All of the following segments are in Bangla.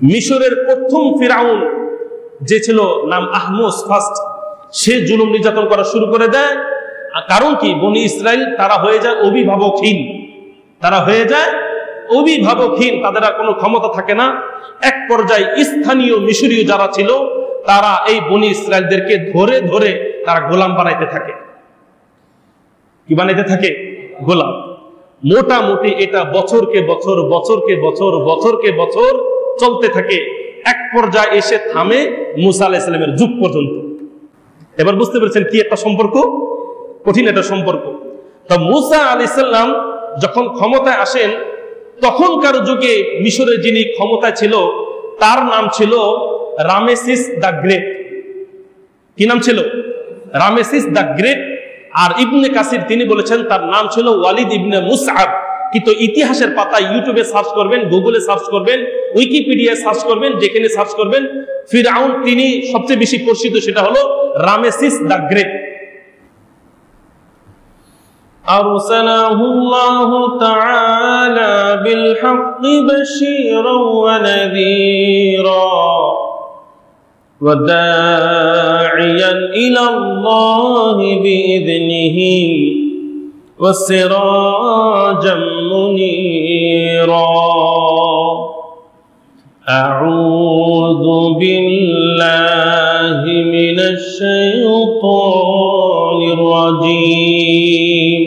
মিশরের প্রথম ফিরাউন যে ছিল নাম আহমস ফার্স্ট, সে জুলুম নির্যাতন করা শুরু করে দেয়। কারণ কি, বনি ইসরাইল তারা হয়ে যায় অভিভাবকহীন, তাদের আর কোনো ক্ষমতা থাকে না। এক পর্যায়ে স্থানীয় মিশরীয় যারা ছিল তারা এই বনি ইসরাইলদেরকে ধরে ধরে তারা গোলাম বানাইতে থাকে। কি বানাইতে থাকে? গোলাম। মোটামুটি এটা বছরকে বছর চলতে থাকে। এক পর্যায়ে এসে থামে মুসা আলাইহিস সালামের যুগ পর্যন্ত। এবার বুঝতে পেরেছেন কি একটা সম্পর্ক, কঠিন একটা সম্পর্ক। তা মুসা আলাইহিস সালাম যখন ক্ষমতায় আসেন, তখনকার যুগে মিশরের যিনি ক্ষমতায় ছিল তার নাম ছিল রামেসিস দ্য গ্রেট। কি নাম ছিল? Ramesses the great. আর ইবনে কাসির তিনি বলেছেন তার নাম ছিল ওয়ালিদ ইবনে মুসআব। কিন্তু ইতিহাসের পাতায় ইউটিউবে সার্চ করবেন, গুগলে সার্চ করবেন, উইকিপিডিয়ায় সার্চ করবেন, যেখানে সার্চ করবেন ফিরআউন তিনি সবচেয়ে বেশি পরিচিত, সেটা হলো রামেসিস দ্য গ্রেট। أرسله الله تعالى بالحق بشيرا ونذيرا وداعيا إلى الله بإذنه وسراجا منيرا أعوذ بالله من الشيطان الرجيم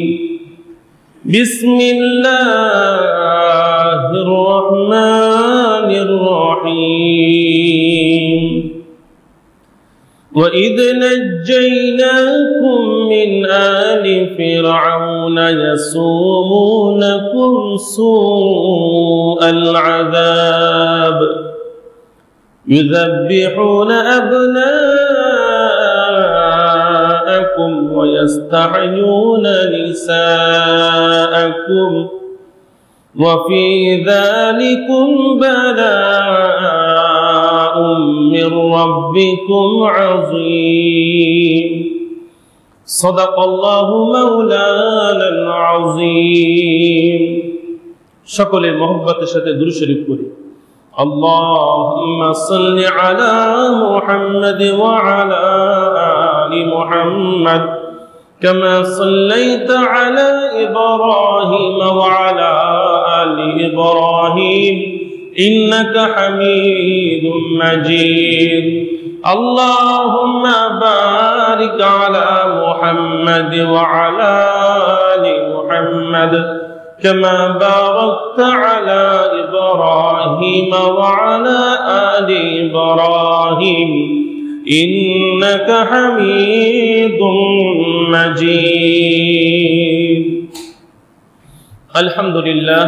بسم الله الرحمن الرحيم وإذ نجيناكم من آل فرعون يسومونكم سوء العذاب يذبحون أبناءكم ويستحيون نساءكم وفي ذلكم بلاء من ربكم عظيم صدق الله مولانا العظيم সকলে মহব্বতের সাথে দুরূদ শরীফ পড়ি। اللهم صل على محمد وعلى آل محمد كما صليت على إبراهيم وعلى آل إبراهيم إنك حميد مجيد اللهم بارك على محمد وعلى آل محمد كما باركت على إبراهيم وعلى آل إبراهيم إنك حميد مجيد الحمد لله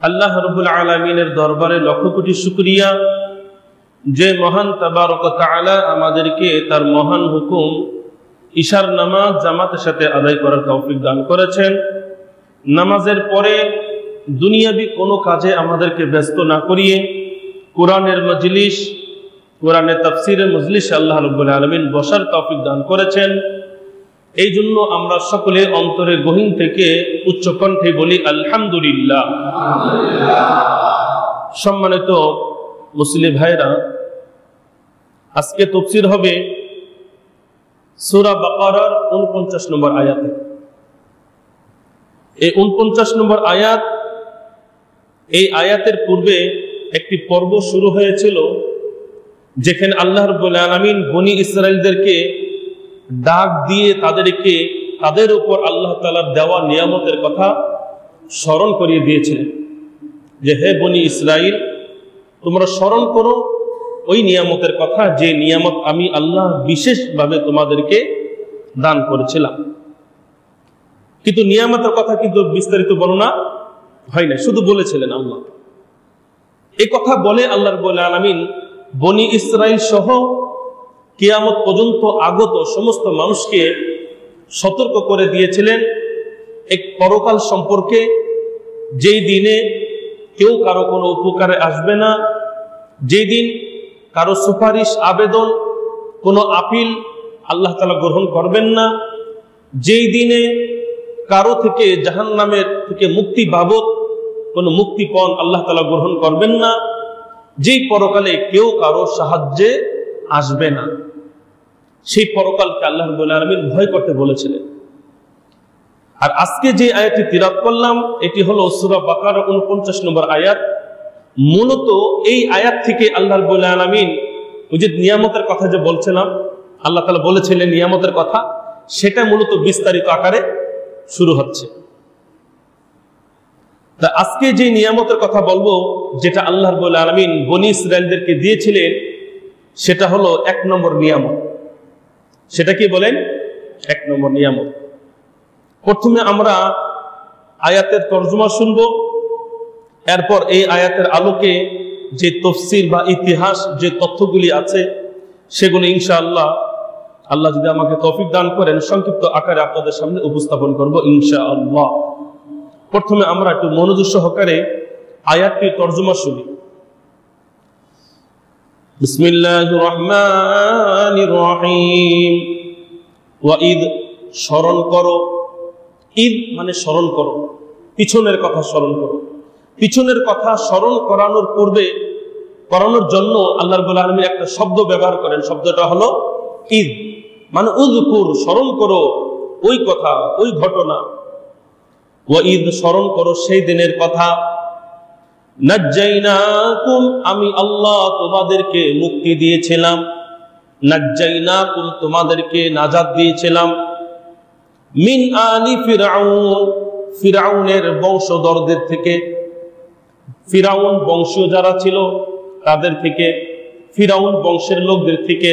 আল্লাহ রাব্বুল আলামিনের দরবারে লক্ষ কোটি শুকরিয়া যে মহান তাবারক ওয়া তাআলা আমাদেরকে তার মহান হুকুম ইশার নামাজ জামাতের সাথে আদায় করার তৌফিক দান করেছেন। নামাজের পরে দুনিয়াবি কোনো কাজে আমাদেরকে ব্যস্ত না করিয়ে কোরআনের মজলিস, কোরআনের তাফসীরের মজলিসে আল্লাহ রাব্বুল আলামিন বসার তৌফিক দান করেছেন। এই জন্য আমরা সকলে অন্তরে গহীন থেকে উচ্চ কণ্ঠে বলি আলহামদুলিল্লাহ। সম্মানিত মুসলিম ভাইরা, আজকে তাফসীর হবে সূরা বাকারার 49 নম্বর আয়াতে। এই 49 নম্বর আয়াত, এই আয়াতের পূর্বে একটি পর্ব শুরু হয়েছিল যেখানে আল্লাহ রাব্বুল আলামিন বনি ইসরাইলদেরকে ডাক দিয়ে তাদের উপর আল্লাহ তাআলার দেওয়া নিয়ামতের কথা স্মরণ করিয়ে দিয়েছিলেন যে হে বনি ইসরাইল, তোমরা স্মরণ করো ওই নিয়ামতের কথা যে নিয়ামত আমি আল্লাহ বিশেষভাবে তোমাদেরকে দান করেছিলাম। কিন্তু নিয়ামতের কথা কিন্তু বিস্তারিত বর্ণনা হয় না, শুধু বলেছিলেন আল্লাহ। এই কথা বলে আল্লাহ রাব্বুল আলামিন বনি ইসরাইল সহ কিয়ামত পর্যন্ত আগত সমস্ত মানুষকে সতর্ক করে দিয়েছিলেন এক পরকাল সম্পর্কে, যেই দিনে কেউ কারো কোনো উপকারে আসবে না, যেই দিন কারো সুপারিশ, আবেদন, কোনো আপিল আল্লাহ তাআলা গ্রহণ করবেন না, যেই দিনে কারো থেকে জাহান্নামের থেকে মুক্তি বাবদ কোনো মুক্তিপণ আল্লাহ তাআলা গ্রহণ করবেন না, যেই পরকালে কেউ কারো সাহায্যে আসবে না, সেই পরকালকে আল্লাহ রাব্বুল আলামিন ভয় করতে বলেছিলেন। আর আজকে যে আয়াতটি তিলাওয়াত করলাম এটি হলো সূরা বাকারা 49 নম্বর আয়াত। মূলত এই আয়াত থেকে আল্লাহ রাব্বুল আলামিন ওই যে নিয়ামতের কথা যে বলছিলাম, আল্লাহ তাআলা বলেছিলেন নিয়ামতের কথা, সেটা মূলত বিস্তারিত আকারে শুরু হচ্ছে। তা আজকে যে নিয়ামতের কথা বলবো, যেটা আল্লাহ রাব্বুল আলামিন বনী ইসরাইলদেরকে দিয়েছিলেন, সেটা হলো 1 নম্বর নিয়ামত। সেটা কি বলেন? 1 নম্বর নিয়ামত। প্রথমে আমরা আয়াতের তরজমা শুনবো, এরপর এই আয়াতের আলোকে যে তাফসীর বা ইতিহাস যে তথ্যগুলি আছে সেগুলো ইনশাআল্লাহ আল্লাহ যদি আমাকে তৌফিক দান করেন সংক্ষিপ্ত আকারে আপনাদের সামনে উপস্থাপন করব ইনশাআল্লাহ। প্রথমে আমরা একটু মনোযোগ সহকারে আয়াতটির তরজমা শুনি। বিসমিল্লাহির রহমানির রহিম। ওয়াইদ, স্মরণ করো। ঈদ মানে স্মরণ করো, পিছনের কথা স্মরণ করো। পিছনের কথা স্মরণ করানোর পূর্বে করানোর জন্য আল্লাহ রাব্বুল আলামিন একটা শব্দ ব্যবহার করেন, শব্দটা হলো ঈদ, মানে উযকুর, স্মরণ করো ওই কথা, ওই ঘটনা। ওয়াইদ, স্মরণ করো সেই দিনের কথা। নাজ্জাইনাকুম, আমি আল্লাহ তোমাদেরকে মুক্তি দিয়েছিলাম। নাজ্জাইনাকুম, তোমাদেরকে নাজাত দিয়েছিলাম। মিন আলি ফিরআউন, ফিরআউনের বংশধরদের থেকে, ফিরআউন বংশীয় যারা ছিল তাদের থেকে, ফিরআউন বংশের লোকদের থেকে,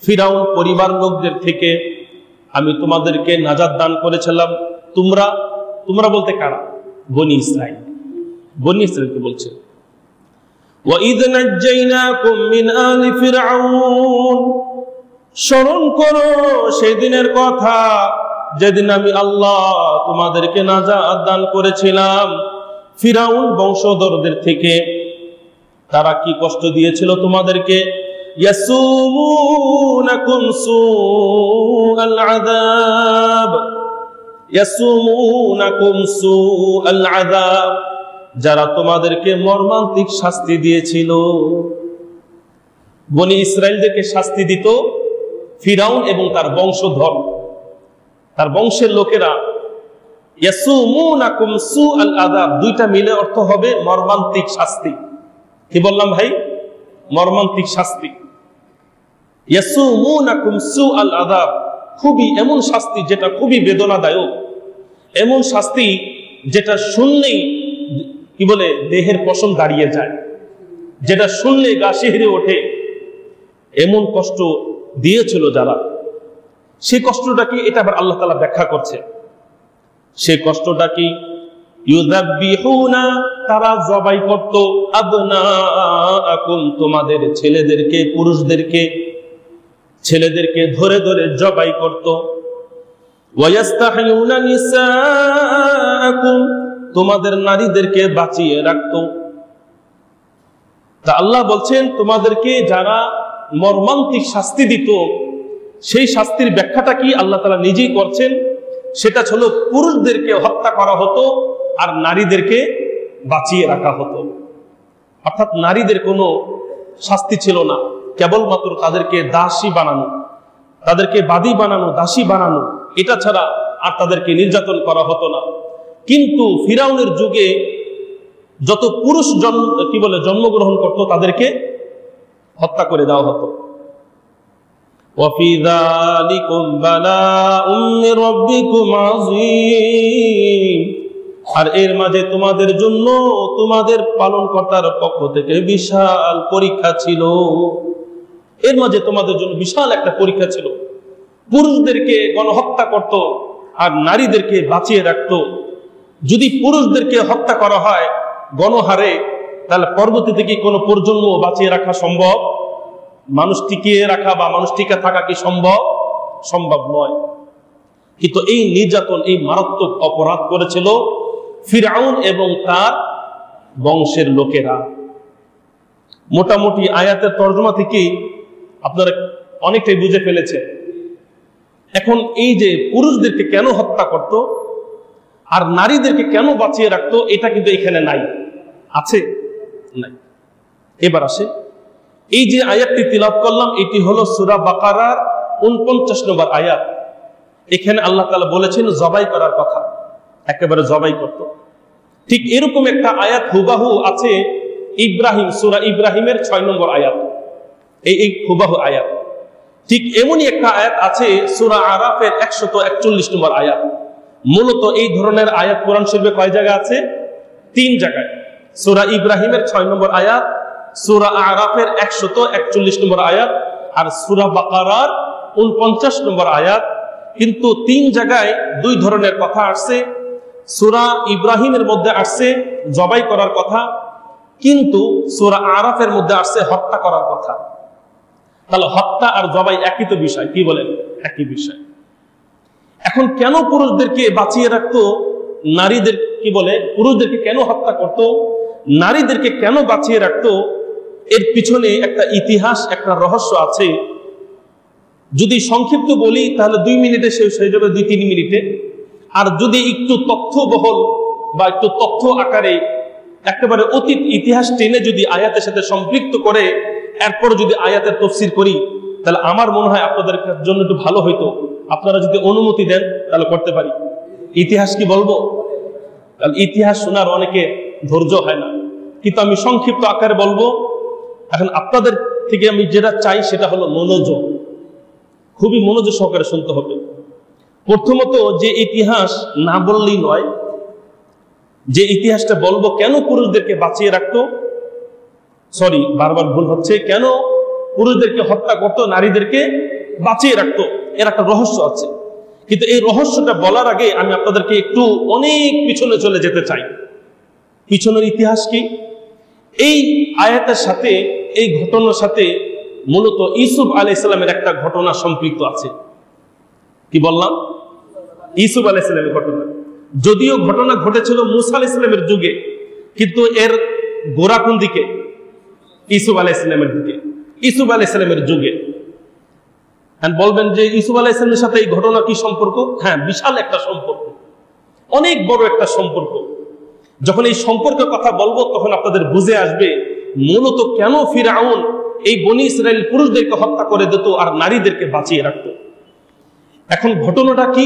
ফিরআউন পরিবার লোকদের থেকে আমি তোমাদেরকে নাজাত দান করেছিলাম। তোমরা, তোমরা বলতে কারা? বনী ইসরাইল, বনী ইসরাইলকে বলছে। ওয়াইদ নাজ্জাইনাকুম মিন আলি ফিরআউন, স্মরণ করো সেই দিনের কথা যেদিন আমি আল্লাহ তোমাদেরকে নাজাত দান করেছিলাম ফিরআউন বংশধরদের থেকে। তারা কি কষ্ট দিয়েছিল তোমাদেরকে? ইয়াসুমুনাকুম সুআল আযাব, ইয়াসুমুনাকুম সুআল আযাব, যারা তোমাদেরকে মর্মান্তিক শাস্তি দিয়েছিল। বনী ইসরাইলদেরকে শাস্তি দিত ফিরআউন এবং তার বংশধর, তার বংশের লোকেরা। ইয়াসুমুনাকুম সুআল আযাব, দুইটা মিলে অর্থ হবে মর্মান্তিক শাস্তি। কি বললাম ভাই? মর্মান্তিক শাস্তি। ইয়াসুমুনাকুম সুআল আযাব, খুবই এমন শাস্তি যেটা খুবই বেদনাদায়ক, এমন শাস্তি যেটা শুনলেই কি বলে দেহের পশম দাঁড়িয়ে যায়, যেটা শুনলে গা শিহরে ওঠে, এমন কষ্ট দিয়েছিল যারা। সেই কষ্টটা কি? এটা আবার আল্লাহ তাআলা ব্যাখ্যা করছে। সেই কষ্টটা কি? ইউযাব্বিহুনা, তারা জবাই করত, আবনাআকুম, তোমাদের ছেলেদেরকে, পুরুষদেরকে, ছেলেদেরকে ধরে ধরে জবাই করত। ওয়ায়াস্তাহিয়ুনা নিসাআকুম, তোমাদের নারীদেরকে বাঁচিয়ে রাখত। তা আল্লাহ বলছেন তোমাদেরকে যারা মর্মান্তিক শাস্তি দিত, সেই শাস্তির ব্যাখ্যাটা কি আল্লাহ তাআলা নিজেই করছেন। সেটা ছিল পুরুষদেরকে হত্যা করা হতো আর নারীদেরকে বাঁচিয়ে রাখা হতো। অর্থাৎ নারীদের কোনো শাস্তি ছিল না, কেবলমাত্র তাদেরকে দাসী বানানো, তাদেরকে বাদী বানানো, দাসী বানানো, এটা ছাড়া আর তাদেরকে নির্যাতন করা হতো না। কিন্তু ফিরআউনের যুগে যত পুরুষ জন্মগ্রহণ করত তাদেরকে হত্যা করে দেওয়া হতো। وَفِي ذَلِكُمْ بَلَاءٌ مِّن رَّبِّكُمْ عَظِيمٌ, আর এর মাঝে তোমাদের জন্য তোমাদের পালনকর্তার পক্ষ থেকে বিশাল পরীক্ষা ছিল। এর মাঝে তোমাদের জন্য বিশাল একটা পরীক্ষা ছিল। পুরুষদেরকে গণহত্যা করত আর নারীদেরকে বাঁচিয়ে রাখত। যদি পুরুষদেরকে হত্যা করা হয় গণহারে, তাহলে পরবর্তীতে কি কোনো প্রজন্ম বাঁচিয়ে রাখা সম্ভব? মানুষ টিকিয়ে রাখা বা মানুষ টিকে থাকা কি সম্ভব? সম্ভব নয়। কিন্তু এই নির্যাতন, এই মারাত্মক অপরাধ করেছিল ফিরআউন এবং তার বংশের লোকেরা। মোটামুটি আয়াতের তরজমা থেকে আপনারা অনেকটাই বুঝে ফেলেছেন। এখন এই যে পুরুষদেরকে কেন হত্যা করত আর নারীদেরকে কেন বাঁচিয়ে রাখতো, এটা কিন্তু এখানে নাই। আছে? নাই। এবার আসে, এই যে আয়াতটি তিলাওয়াত করলাম এটি হলো সূরা বাকারার 49 নম্বর আয়াত। এখানে আল্লাহ তাআলা বলেছেন জবাই করার কথা, একেবারে জবাই করত। ঠিক এরকম একটা আয়াত হুবাহু আছে ইব্রাহিম, সূরা ইব্রাহিমের 6 নম্বর আয়াত, এই হুবাহু আয়াত। ঠিক এমনই একটা আয়াত আছে সূরা আরাফের 141 নম্বর আয়াত। মূলত এই ধরনের আয়াত কোরআন শরীফে কয় জায়গায় আছে? 3 জায়গায়। সূরা ইব্রাহিমের 6 নম্বর আয়াত, সূরা আরাফের 141 নম্বর আয়াত, আর সূরা বাকারার 49 নম্বর আয়াত। কিন্তু 3 জায়গায় 2 ধরনের কথা আসছে। সূরা ইব্রাহিমের মধ্যে আসছে জবাই করার কথা, কিন্তু সূরা আরাফের মধ্যে আসছে হত্যা করার কথা। তাহলে হত্যা আর জবাই একই তো বিষয়, কি বলেন? একই বিষয়। এখন কেন পুরুষদেরকে বাঁচিয়ে রাখতো, নারীদের কি বলে, পুরুষদেরকে কেন হত্যা করত, নারীদেরকে কেন বাঁচিয়ে রাখতো, এর পিছনে একটা ইতিহাস, একটা রহস্য আছে। যদি সংক্ষিপ্ত বলি তাহলে 2 মিনিটে শেষ হয়ে যাবে, 2-3 মিনিটে। আর যদি একটু তথ্যবহল বা একটু তথ্য আকারে একেবারে অতীত ইতিহাস টেনে যদি আয়াতের সাথে সম্পৃক্ত করে এরপর যদি আয়াতের তাফসীর করি, তাহলে আমার মনে হয় আপনাদের জন্য একটু ভালো হইতো। আপনারা যদি অনুমতি দেন তাহলে করতে পারি। ইতিহাস কি বলবো? কারণ ইতিহাস শোনার অনেকে ধৈর্য হয় না, কিন্তু আমি সংক্ষিপ্ত আকারে বলবো। এখন আপনাদের থেকে আমি যেটা চাই সেটা হলো মনোযোগ, খুবই মনোযোগ সহকারে শুনতে হবে। প্রথমত যে ইতিহাস না বললেই নয়, যে ইতিহাসটা বলবো কেন পুরুষদেরকে বাঁচিয়ে রাখতো, সরি বারবার ভুল হচ্ছে, কেন পুরুষদেরকে হত্যা করতো, নারীদেরকে বাঁচিয়ে রাখতো, এর একটা রহস্য আছে। কিন্তু এই রহস্যটা বলার আগে আমি আপনাদেরকে একটু অনেক পিছনে চলে যেতে চাই। পিছনের ইতিহাস কি? এই আয়াতের সাথে, এই ঘটনার সাথে মূলত ইউসুফ আলাইহিস সালামের একটা ঘটনা সম্পৃক্ত আছে। কি বললাম? ইউসুফ আলাইহিস সালামের ঘটনা। যদিও ঘটনা ঘটেছিল মুসা আলাইহিস সালামের যুগে, কিন্তু এর গোড়া কোন দিকে? ইউসুফ আলাইহিস সালামের দিকে, ইউসুফ আলাইহিস সালামের যুগে। বলবেন যে ইউসুফ আলাইহিস সালামের সাথে এই ঘটনা কি সম্পর্ক? হ্যাঁ, বিশাল একটা সম্পর্ক, অনেক বড় একটা সম্পর্ক। যখন এই সম্পর্কের কথা বলবো তখন আপনাদের বুঝে আসবে মূলত কেন ফিরআউন এই বনি ইসরাইল পুরুষদেরকে হত্যা করে দিত আর নারীদেরকে বাঁচিয়ে রাখত। এখন ঘটনাটা কি,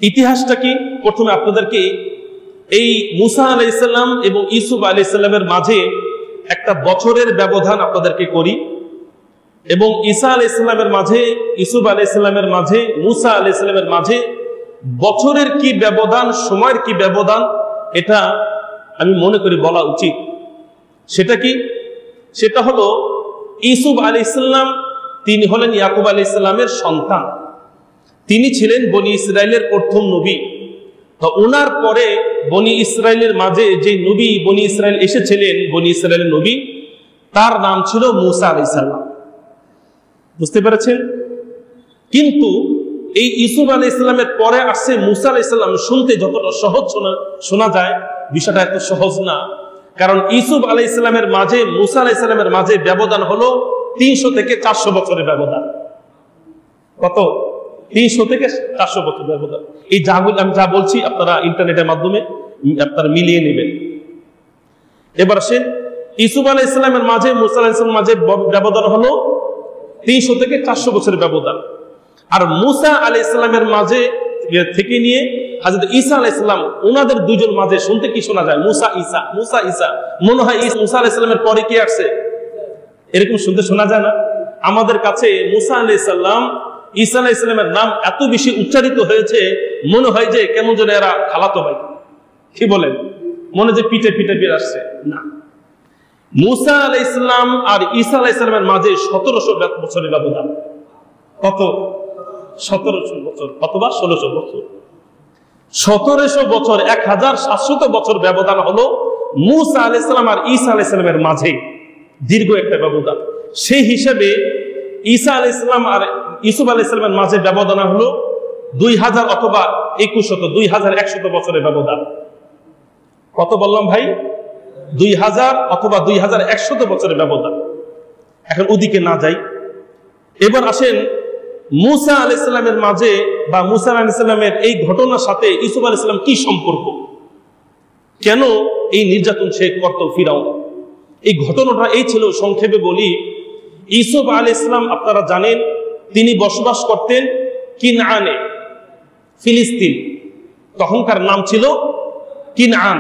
ইতিহাসটা কি? প্রথমে আপনাদেরকে এই মুসা আলাইহিস সালাম এবং ইউসুফ আলাইহিস সালামের মাঝে একটা বছরের ব্যবধান আপনাদেরকে করি, এবং ঈসা আলাইহিস সালামের মাঝে, ইউসুফ আলাইহিস সালামের মাঝে, মুসা আলাইহিস সালামের মাঝে বছরের কি ব্যবধান, সময়ের কি ব্যবধান, এটা আমি মনে করি বলা উচিত। সেটা কি? সেটা হলো ইউসুফ আলাইহিস সালাম, তিনি হলেন ইয়াকুব আলাইহিস সালামের সন্তান। তিনি ছিলেন বনি ইসরাইলের প্রথম নবী। তো ওনার পরে বনি ইসরাইলের মাঝে যে নবী বনি ইসরাইল এসেছিলেন, বনি ইসরাইলের নবী, তার নাম ছিল মুসা আলাইহিস সালাম। বুঝতে পেরেছেন? কিন্তু এই ইউসুফ আলাইহিস সালামের পরে আসছে মুসা আলাইহিস সালাম। শুনতে যতটা সহজ শোনা যায়, বিষয়টা এত সহজ না। কারণ ইউসুফ আলাইহিস সালামের মাঝে, মুসা আলাইহিস সালামের মাঝে ব্যবধান হলো 300 থেকে 400 বছরের ব্যবধান। কত? 300 থেকে 400 বছর ব্যবধান। এই আমি যা বলছি আপনারা ইন্টারনেটের মাধ্যমে আপনারা মিলিয়ে নেবেন। এবার আসেন, ইউসুফ আলাইহিস সালামের মাঝে, মুসা আলাইহিস সালামের মাঝে ব্যবধান হলো 300 থেকে 400 বছরের ব্যবধান। আর মুসা আলাইহিস সালামের মাঝে থেকে নিয়ে হযরত ঈসা আলাইহিস সালাম, ওনাদের দুজন মাঝে শুনতে কি শোনা যায়? মুসা ঈসা, মুসা ঈসা। মনে হয় মুসা আলাইহিস সালামের পরে কি আসছে, এরকম শুনতে শোনা যায় না? আমাদের কাছে মুসা আলাইহিস সালাম, ঈসা আলাইহিস সালামের নাম এত বেশি উচ্চারিত হয়েছে, মনে হয় যে কেমন যেন এরা খালাতো ভাই। কি বলেন? মনে যে পিঠে পিঠে বের আসছে না। মুসা আলাইহিস সালাম আর ঈসা আলাইহিস সালামের মাঝে 1700 বছরের ব্যবধান। কত? 1700 বছর অথবা 1600 বছর। 1700 বছর, 1700 বছর ব্যবধান হলো মুসা আলাইহিস সালাম আর ঈসা আলাইহিস সালামের মাঝে, দীর্ঘ একটা ব্যবধান। সেই হিসেবে ঈসা আলাইহিস সালাম আর ইউসুফ আলাইহিস সালামের মাঝে ব্যবধান হলো 2000 অথবা 2100, 2100 বছরের ব্যবধান। কত বললাম ভাই? 2000 অথবা 2100 বছরের ব্যবধান। এখন ওদিকে না যাই, এবার আসেন মুসা আলাইহিস সালামের মাঝে বা মুসা আলাইহিস সালামের এই ঘটনার সাথে ইউসুফ আলাইহিস সালাম কি সম্পর্ক, কেন এই নির্যাতন সে করত ফিরাউন। এই ঘটনাটা এই ছিল, সংক্ষেপে বলি। ইউসুফ আলাইহিস সালাম আপনারা জানেন তিনি বসবাস করতেন কিনআনে, ফিলিস্তিন, তখনকার নাম ছিল কিনআন।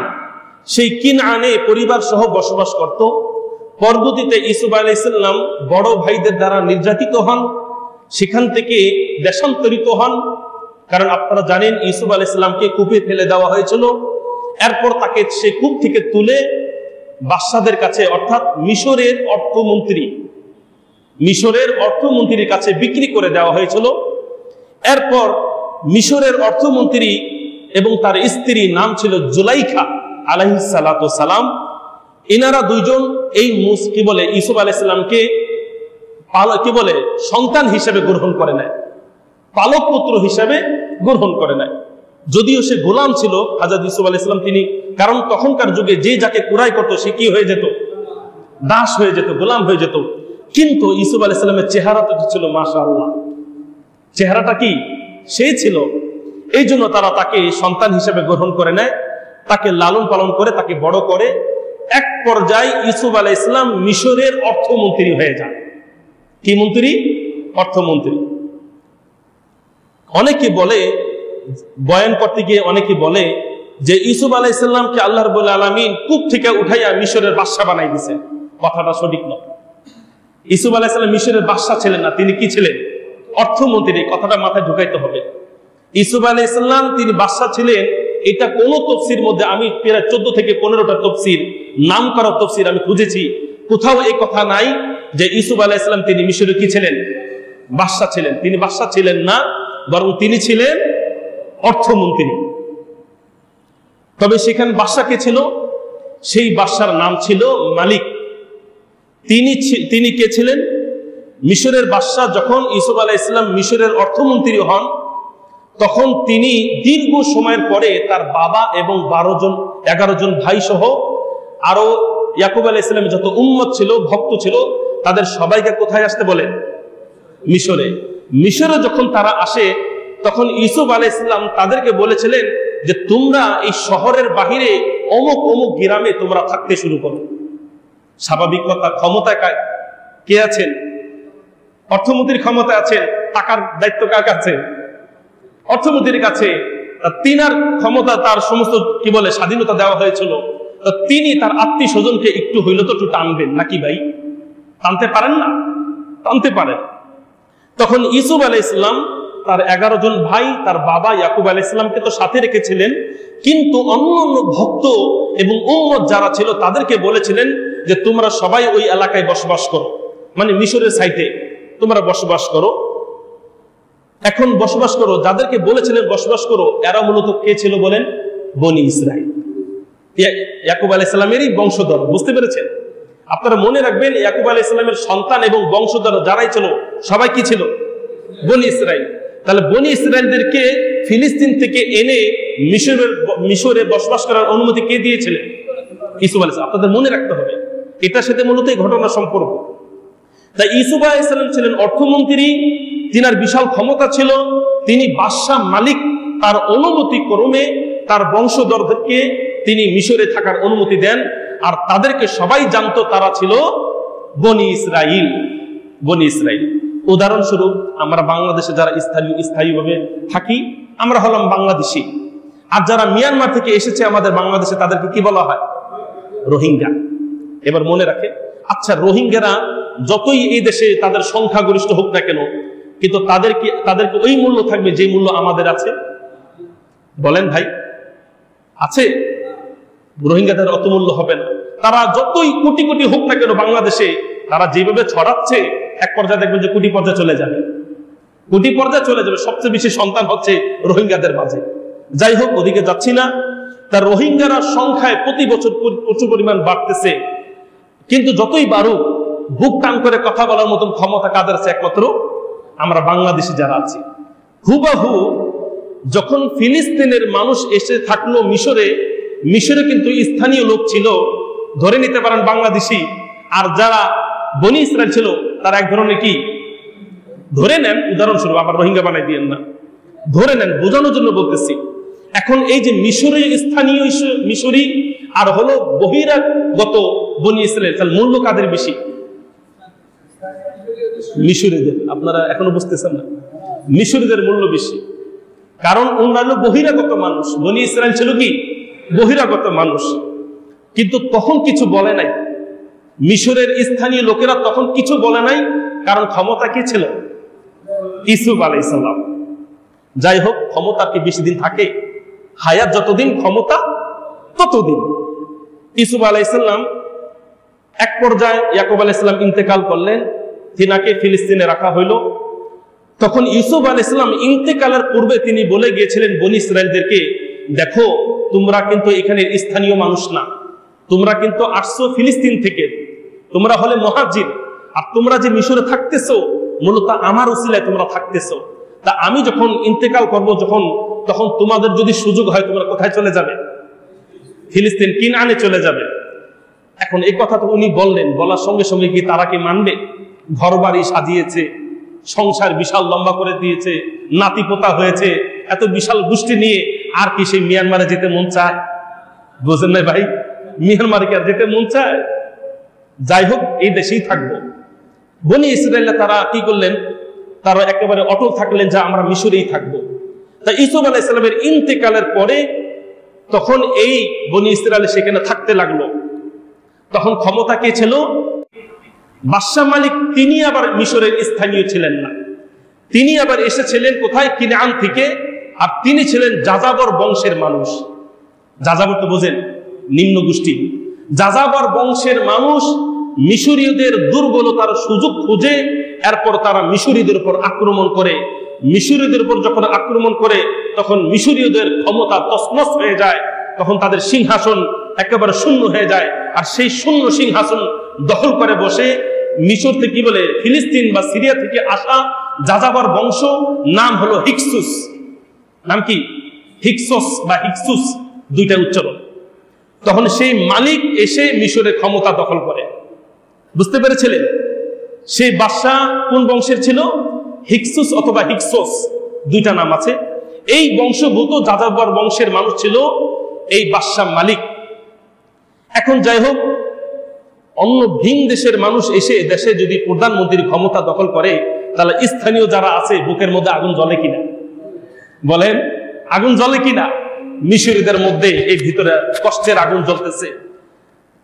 সেই কিনআনে পরিবার সহ বসবাস করত। পরবর্তীতে ইউসুফ আলাইহিস সালাম বড় ভাইদের দ্বারা নির্যাতিত হন, সেখান থেকে দেশান্তরিত হন। কারণ আপনারা জানেন ইউসুফ আলাইহিস সালামকে কূপে ফেলে দেওয়া হয়েছিল। এরপর তাকে সে কূপ থেকে তুলে বাদশাদের কাছে, অর্থাৎ মিশরের অর্থমন্ত্রীর কাছে বিক্রি করে দেওয়া হয়েছিল। এরপর মিশরের অর্থমন্ত্রী এবং তার স্ত্রী নাম ছিল জুলাইখা আলাইহিস সালাতু সালাম, এনারা দুইজন এই ইউসুফ আলাইহিস সালামকে সন্তান হিসেবে গ্রহণ করে নেয়, পালক পুত্র হিসেবে গ্রহণ করে নেয়। যদিও সে গোলাম ছিল হযরত ইউসুফ আলাইহিস সালাম, তিনি, কারণ তখনকার যুগে যে যাকে কুরাই করতো সে কি হয়ে যেত? দাস হয়ে যেত, গোলাম হয়ে যেত। কিন্তু ইউসুফ আলাইহিস সালামের চেহারাটা ছিল মাশাআল্লাহ, চেহারাটা কি সেই ছিল। এই জন্য তারা তাকে সন্তান হিসেবে গ্রহণ করে নেয়, তাকে লালন পালন করে, তাকে বড় করে। এক পর্যায়ে ইউসুফ আলাইহিস সালাম মিশরের অর্থমন্ত্রী হয়ে যান। কি মন্ত্রী? অর্থমন্ত্রী। অনেকে বলে, বয়ান করতে গিয়ে অনেকে বলে যে ইউসুফ আলাইহিস সালামকে আল্লাহ রাব্বুল আলামিন কূপ থেকে উঠাইয়া মিশরের বাদশা বানাই দিয়েছেন। কথাটা সঠিক নয়। ইউসুফ আলাইহিস সালাম মিশরের বাদশা ছিলেন না, তিনি কি ছিলেন? অর্থমন্ত্রী। কথাটা মাথায় ঢুকাইতে হবে। ইউসুফ আলাইহিস সালাম তিনি বাদশা ছিলেন, এটা কোন তফসির মধ্যে আমি প্রায় 14 থেকে 15টা তফসির, নাম করা তফসির আমি খুঁজেছি, কোথাও এই কথা নাই যে ইউসুফ আলাইহিস সালাম তিনি মিশরে কি ছিলেন? বাদশা ছিলেন। তিনি বাদশা ছিলেন না, বরং তিনি ছিলেন অর্থমন্ত্রী। তবে সেখানে বাদশা কে ছিল? সেই বাদশার নাম ছিল মালিক। তিনি কে ছিলেন? মিশরের বাদশা। যখন ইউসুফ আলাইহিস সালাম মিশরের অর্থমন্ত্রী হন, তখন তিনি দীর্ঘ সময়ের পরে তার বাবা এবং 11 জন ভাই সহ আরো ইয়াকুব আলাইহিস সালামের যত উম্মত ছিল, ভক্ত ছিল, তাদের সবাইকে কোথায় আসতে বলেন? মিশরে। মিশরে যখন তারা আসে, তখন ইউসুফ আলাইহিস সালাম তাদেরকে বলেছিলেন যে তোমরা এই শহরের বাহিরে অমুক অমুক গ্রামে তোমরা থাকতে শুরু করো। স্বাভাবিক কথা, ক্ষমতায় কে আছেন? অর্থমন্ত্রীর ক্ষমতা আছেন। টাকার দায়িত্ব কার কাছে? অর্থমন্ত্রীর কাছে। তিনার ক্ষমতা, তার সমস্ত স্বাধীনতা দেওয়া হয়েছিল। তিনি তার আত্মীয় স্বজনকে একটু হইলে তো একটু টানবেন নাকি ভাই? টানতে পারেন না? টানতে পারেন। তখন ইউসুফ আলাইহিস সালাম তার 11 জন ভাই, তার বাবা ইয়াকুব আলাইহিস সালামকে তো সাথে রেখেছিলেন, কিন্তু অন্যান্য ভক্ত এবং উম্মত যারা ছিল তাদেরকে বলেছিলেন যে তোমরা সবাই ওই এলাকায় বসবাস করো, মানে মিশরের সাইটে তোমরা বসবাস করো। এখন বসবাস করো, যাদেরকে বলেছিলেন বসবাস করো, এরা মূলত কে ছিল বলেন? বনি ইসরাইল, ইয়াকুব আলাইহিস সালামেরই বংশধর। বুঝতে পেরেছেন? আপনারা মনে রাখবেন, ইয়াকুব আলাইহিস সালামের সন্তান এবং বংশধর যারাই ছিল সবাই কি ছিল? বনি ইসরাইল। তাহলে বনি ইসরাইলদেরকে ফিলিস্তিন থেকে এনে মিশরে বসবাস করার অনুমতি কে দিয়েছিলেন? ইউসুফ আলাইহিস সালাম। আপনাদের মনে রাখতে হবে, এটার সাথে মূলত এই ঘটনার সম্পর্ক। তাই ইউসুফ আলাইহিস সালাম ছিলেন অর্থমন্ত্রী, তিনার বিশাল ক্ষমতা ছিল, তিনি বাদশা মালিক। তার অনুমতি ক্রমে তার বংশধরদেরকে তিনি মিশরে থাকার অনুমতি দেন, আর তাদেরকে সবাই জানতো তারা ছিল বনি ইসরাইল। বনি ইসরাইল। উদাহরণস্বরূপ আমরা বাংলাদেশে যারা স্থায়ীভাবে থাকি, আমরা হলাম বাংলাদেশি। আর যারা মিয়ানমার থেকে এসেছে আমাদের বাংলাদেশে, তাদেরকে কি বলা হয়? রোহিঙ্গা। এবার মনে রাখে, আচ্ছা রোহিঙ্গারা যতই এই দেশে তাদের সংখ্যাগরিষ্ঠ হোক না কেন, কিন্তু তাদেরকে ওই মূল্য থাকবে যে মূল্য আমাদের আছে? বলেন ভাই, আছে? রোহিঙ্গাদের অত মূল্য হবে না। তারা যতই কোটি কোটি হোক না কেন বাংলাদেশে, তারা যেভাবে ছড়াচ্ছে, এক পর্যায়ে দেখবেন যে কোটি পর্যায়ে চলে যাবে। কোটি পর্যায়ে চলে যাবে। সবচেয়ে বেশি সন্তান হচ্ছে রোহিঙ্গাদের মাঝে। যাই হোক, ওদিকে যাচ্ছি না। তার রোহিঙ্গারা সংখ্যায় প্রতি বছর প্রচুর পরিমাণ বাড়তেছে, কিন্তু যতই বাড়ুক, বুক টান করে কথা বলার মতন ক্ষমতা কাদের আছে? একমাত্র আমরা বাংলাদেশি যারা আছি। হুবাহু যখন ফিলিস্তিনের মানুষ এসে থাকলো মিশরে, মিশরে কিন্তু স্থানীয় লোক ছিল, ধরে নিতে পারেন বাংলাদেশি। আর যারা বনি ইসরাইল ছিল তারা এক ধরনের কি, ধরে নেন, উদাহরণস্বরূপ, আবার রোহিঙ্গা বানাই দিয়েন না, ধরে নেন, বোঝানোর জন্য বলতেছি। এখন এই যে মিশরে স্থানীয় মিশরি আর হলো বহিরাগত বনি ইসরাইল, তাহলে মূল্য কাদের বেশি? মিশরীয়দের। আপনারা এখনো বুঝতেছেন না? মিশরীয়দের মূল্য বেশি, কারণ অন্যান্য বহিরাগত মানুষ, বনি ইসরাইল ছিল কি বহিরাগত মানুষ। কিন্তু তখন কিছু বলে নাই, মিশরের স্থানীয় লোকেরা তখন কিছু বলে নাই, কারণ ক্ষমতা কি ছিল? ইউসুফ আলাইহিস সালাম। যাই হোক, ক্ষমতা কি বেশি দিন থাকে? হায়াত যতদিন, ক্ষমতা ততদিন। ইউসুফ আলাইহিস সালাম এক পর্যায়ে ইয়াকুব আলাইহিস সালাম ইন্তেকাল করলেন, তিনাকে ফিলিস্তিনে রাখা হইল। তখন ইউসুফ আলাইহিস সালাম ইন্তেকালের পূর্বে তিনি বলে গিয়েছিলেন বনি ইসরাইলদেরকে, দেখো তোমরা কিন্তু এখানের স্থানীয় মানুষ না, তোমরা কিন্তু আসছো ফিলিস্তিন থেকে, তোমরা হলে মুহাজির, আর তোমরা যে মিশরে থাকতেছো মূলত আমার উসিলায় তোমরা থাকতেছো। তা আমি যখন ইন্তেকাল করব, তখন তোমাদের যদি সুযোগ হয় তোমরা কোথায় চলে যাবে? ফিলিস্তিন, কিনানে চলে যাবে। এখন এই কথা তো উনি বললেন, বলার সঙ্গে সঙ্গে কি তারা কি মানবে? ঘর বাড়ি সাজিয়েছে, সংসার বিশাল লম্বা করে দিয়েছে, নাতি পোতা হয়েছে, এত বিশাল গোষ্ঠী নিয়ে আর কি সেই মিয়ানমারে যেতে মন চায়? বুঝেন না ভাই, মিয়ানমারে কি আর যেতে মন চায়? যাই হোক, এই দেশেই থাকবো। বনি ইসরায়েল তারা কি করলেন? তারা একেবারে অটল থাকলেন যে আমরা মিশরেই থাকবো। তা ইউসুফ আলাইহিস সালামের ইন্তেকালের পরে তখন এই বনি ইসরায়েল সেখানে থাকতে লাগলো। তখন ক্ষমতা কে ছিল? বাদশা মালিক। তিনি আবার মিশরের স্থানীয় ছিলেন না, তিনি আবার এসেছিলেন কোথায়? কিনান থেকে। আর তিনি ছিলেন যাযাবর বংশের মানুষ। যাযাবর তো বোঝেন, নিম্ন গোষ্ঠী। যাযাবর বংশের মানুষ মিশরীয়দের দুর্বলতার সুযোগ খুঁজে এরপর তারা মিশরীয়দের উপর আক্রমণ করে। মিশরীয়দের উপর যখন আক্রমণ করে তখন মিশরীয়দের ক্ষমতা তছনছ হয়ে যায়, তখন তাদের সিংহাসন একেবারে শূন্য হয়ে যায়। আর সেই শূন্য সিংহাসন দখল করে বসে মিশর থেকে, কি বলে, ফিলিস্তিন বা সিরিয়া থেকে আসা যাযাবর বংশ, নাম হলো হিকসুস। নাম কি? হিকসোস বা হিকসুস, দুইটা উচ্চারণ। তখন সেই মালিক এসে মিশরের ক্ষমতা দখল করে। বুঝতে পেরেছিলেন? সেই বাদশা কোন বংশের ছিল? হিকসুস অথবা হিকসোস, দুইটা নাম আছে। এই বংশভূত যাযাবর বংশের মানুষ ছিল এই বাদশা মালিক। এখন যাই হোক, অন্য ভিন দেশের মানুষ এসে দেশে যদি প্রধানমন্ত্রীর ক্ষমতা দখল করে, তাহলে স্থানীয় যারা আছে বুকের মধ্যে আগুন জ্বলে কিনা? বলেন, আগুন জ্বলে কিনা? মিশরীয়দের মধ্যে এই ভিতরে কষ্টের আগুন জ্বলতেছে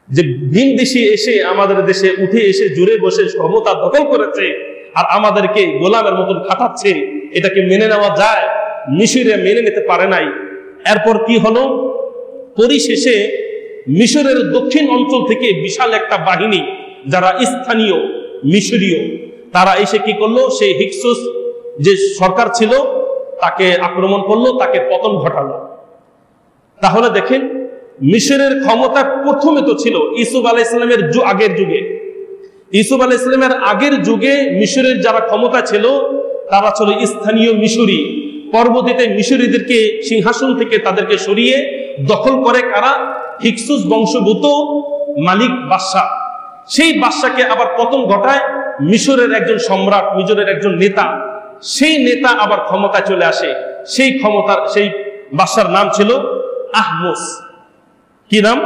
যে ভিন দেশি এসে আমাদের দেশে উঠে এসে জুড়ে বসে ক্ষমতা দখল করেছে আর আমাদেরকে গোলামের মতন খাটাচ্ছে। এটাকে মেনে নেওয়া যায়? মিশরীয় মেনে নিতে পারে নাই। এরপর কি হলো? পরিশেষে মিশরের দক্ষিণ অঞ্চল থেকে বিশাল একটা বাহিনী, যারা স্থানীয় মিশরীয়, তারা এসে কি করলো? সেই হিকসুস যে সরকার ছিল তাকে আক্রমণ করলো, তাকে পতন ঘটালো। তাহলে দেখেন, মিশরের ক্ষমতা প্রথমে তো ছিল ইউসুফ আলাইহিস সালামের আগের যুগে। ইউসুফ আলাইহিস সালামের আগের যুগে মিশরের যারা ক্ষমতা ছিল তারা ছিল স্থানীয় মিশরী। পরবর্তীতে মিশরীদেরকে সিংহাসন থেকে তাদেরকে সরিয়ে দখল করে কারা? হিকসুস বংশভূত মালিক বাদশা। সেই বাদশাকে আবার পতন ঘটায় মিশরের একজন সম্রাট, মিশরের একজন নেতা। সেই নেতা আবার ক্ষমতায় চলে আসে। সেই বাদশার নাম ছিল আহমস। কি নাম?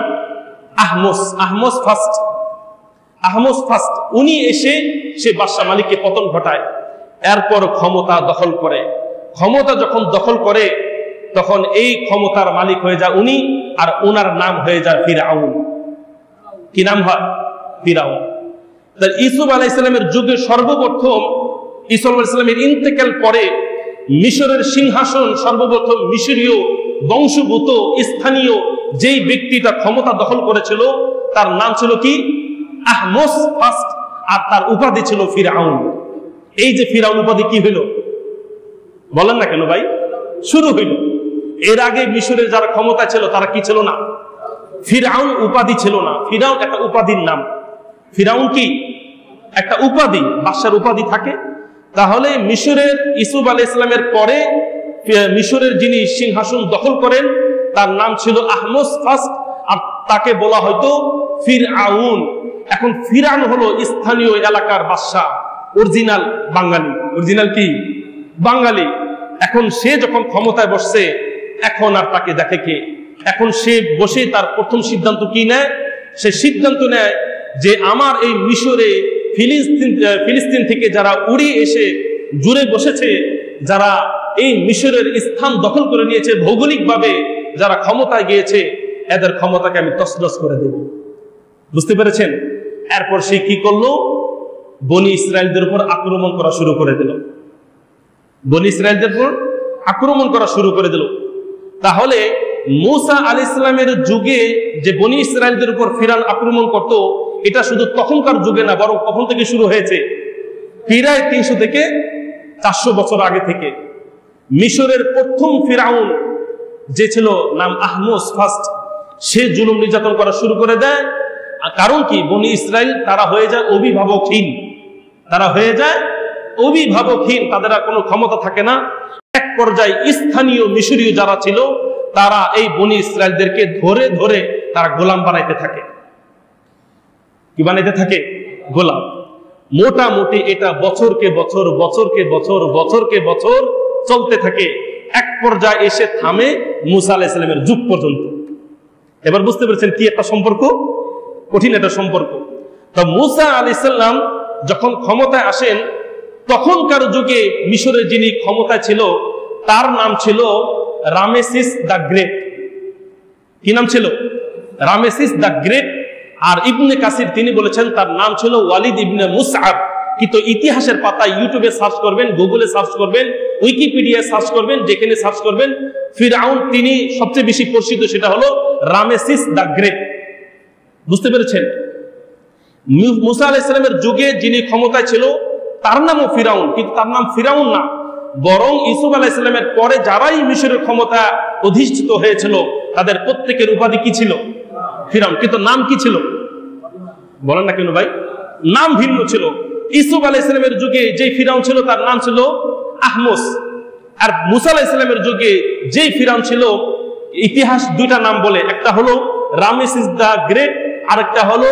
আহমস। আহমস ফার্স্ট। উনি এসে সে বাদশা মালিককে পতন ঘটায়, এরপর ক্ষমতা দখল করে। ক্ষমতা যখন দখল করে তখন এই ক্ষমতার মালিক হয়ে যায় উনি, আর ওনার নাম হয়ে যায় ফিরআউন। কি নাম হয়? ফিরআউন। ইউসুফ আলাইহিস সালামের যুগে সর্বপ্রথম ইউসুফ আলাইহিস সালামের ইন্তেকাল পরে মিশরের সিংহাসন সর্বপ্রথম মিশরীয় বংশভূত স্থানীয় যেই ব্যক্তিটা ক্ষমতা দখল করেছিল তার নাম ছিল কি? আহমস ফার্স্ট। আর তার উপাধি ছিল ফিরআউন। এই যে ফিরআউন উপাধি কি হইল বলেন না কেন ভাই? শুরু হইল। এর আগে মিশরের যারা ক্ষমতা ছিল তারা কি ছিল না? ফিরআউন উপাধি ছিল না। ফিরআউন একটা উপাধির নাম। ফিরআউন কি? একটা উপাধি, বাদশার উপাধি থাকে। তাহলে মিশরের ইউসুফ আলাইহিস সালামের পরে মিশরের যিনি সিংহাসন দখল করেন তার নাম ছিল আহমস ফার্স্ট, আর তাকে বলা হয়তো ফিরআউন। এখন ফিরআউন হলো স্থানীয় এলাকার বাদশা, অরিজিনাল বাঙালি। অরিজিনাল কি? বাঙালি। এখন সে যখন ক্ষমতায় বসছে এখন আর তাকে দেখে কে? এখন সে বসে তার প্রথম সিদ্ধান্ত কি নেয়? সে সিদ্ধান্ত নেয় যে আমার এই মিশরে ফিলিস্তিন থেকে যারা উড়ে এসে জুড়ে বসেছে, যারা এই মিশরের স্থান দখল করে নিয়েছে ভৌগোলিকভাবে, যারা ক্ষমতায় গিয়েছে, এদের ক্ষমতাকে আমি তছনছ করে দেব। বুঝতে পেরেছেন? এরপর সে কি করলো? বনি ইসরায়েলদের উপর আক্রমণ করা শুরু করে দিল। বনি ইসরায়েলদের উপর আক্রমণ করা শুরু করে দিল। তাহলে মূসা আলাইহিস সালামের যুগে যে বনি ইসরায়েলদের উপর ফিরআউন আক্রমণ করত, এটা শুধু তখনকার যুগে না, বরং কখন থেকে শুরু হয়েছে? প্রায় 300 থেকে 400 বছর আগে থেকে। মিশরের প্রথম ফিরআউন যে ছিল, নাম আহমস ফার্স্ট, সে জুলুম নির্যাতন করা শুরু করে দেয়। কারণ কি? বনি ইসরায়েল তারা হয়ে যায় অভিভাবকহীন, তারা হয়ে যায় অভিভাবকহীন, তাদের আর কোনো ক্ষমতা থাকে না। এক পর্যায়ে স্থানীয় মিশরীয় যারা ছিল, তারা এই বনি ইসরায়েলদেরকে ধরে ধরে তারা গোলাম বানাইতে থাকে। কি বানাইতে থাকে? গোলাম। মোটামুটি এটা বছরকে বছর বছরকে বছর বছরকে বছর চলতে থাকে। এক পর্যায়ে এসে থামে মূসা আলাইহিস সালামের যুগ পর্যন্ত। এবার বুঝতে পেরেছেন কি একটা সম্পর্ক? কঠিন একটা সম্পর্ক। তো মূসা আলাইহিস সালাম যখন ক্ষমতায় আসেন, তখনকার যুগে মিশরের যিনি ক্ষমতায় ছিল তার নাম ছিল রামেসিস দ্য গ্রেট। কি নাম ছিল? Ramesses the great. আর ইবনে কাসির তিনি বলেছেন তার নাম ছিল ওয়ালিদ ইবনে মুসআব। কিন্তু ইতিহাসের পাতায় ইউটিউবে সার্চ করবেন, গুগলে সার্চ করবেন, উইকিপিডিয়ায় সার্চ করবেন, যেখানে সার্চ করবেন ফিরআউন তিনি সবচেয়ে বেশি পরিচিত, সেটা হলো রামেসিস দ্য গ্রেট। বুঝতে পেরেছেন? মূসা আলাইহিস সালামের যুগে যিনি ক্ষমতায় ছিল তার নামও ফিরআউন, কিন্তু তার নাম ফিরআউন না, বরং ইউসুফ আলাইহিস সালামের পরে যারাই মিশরের ক্ষমতা অধিষ্ঠিত হয়েছিল তাদের প্রত্যেকের উপাধি কি ছিল? ফিরআউন। কিন্তু নাম কি ছিল? বলেন না কেন ভাই? নাম ভিন্ন ছিল। ইউসুফ আলাইহিস সালামের যুগে যে ফিরআউন ছিল তার নাম ছিল আহমস, আর মূসা আলাইহিস সালামের যুগে যে ফিরআউন ছিল, ইতিহাস দুইটা নাম বলে, একটা হলো রামেসিস দ্য গ্রেট, আরেকটা হলো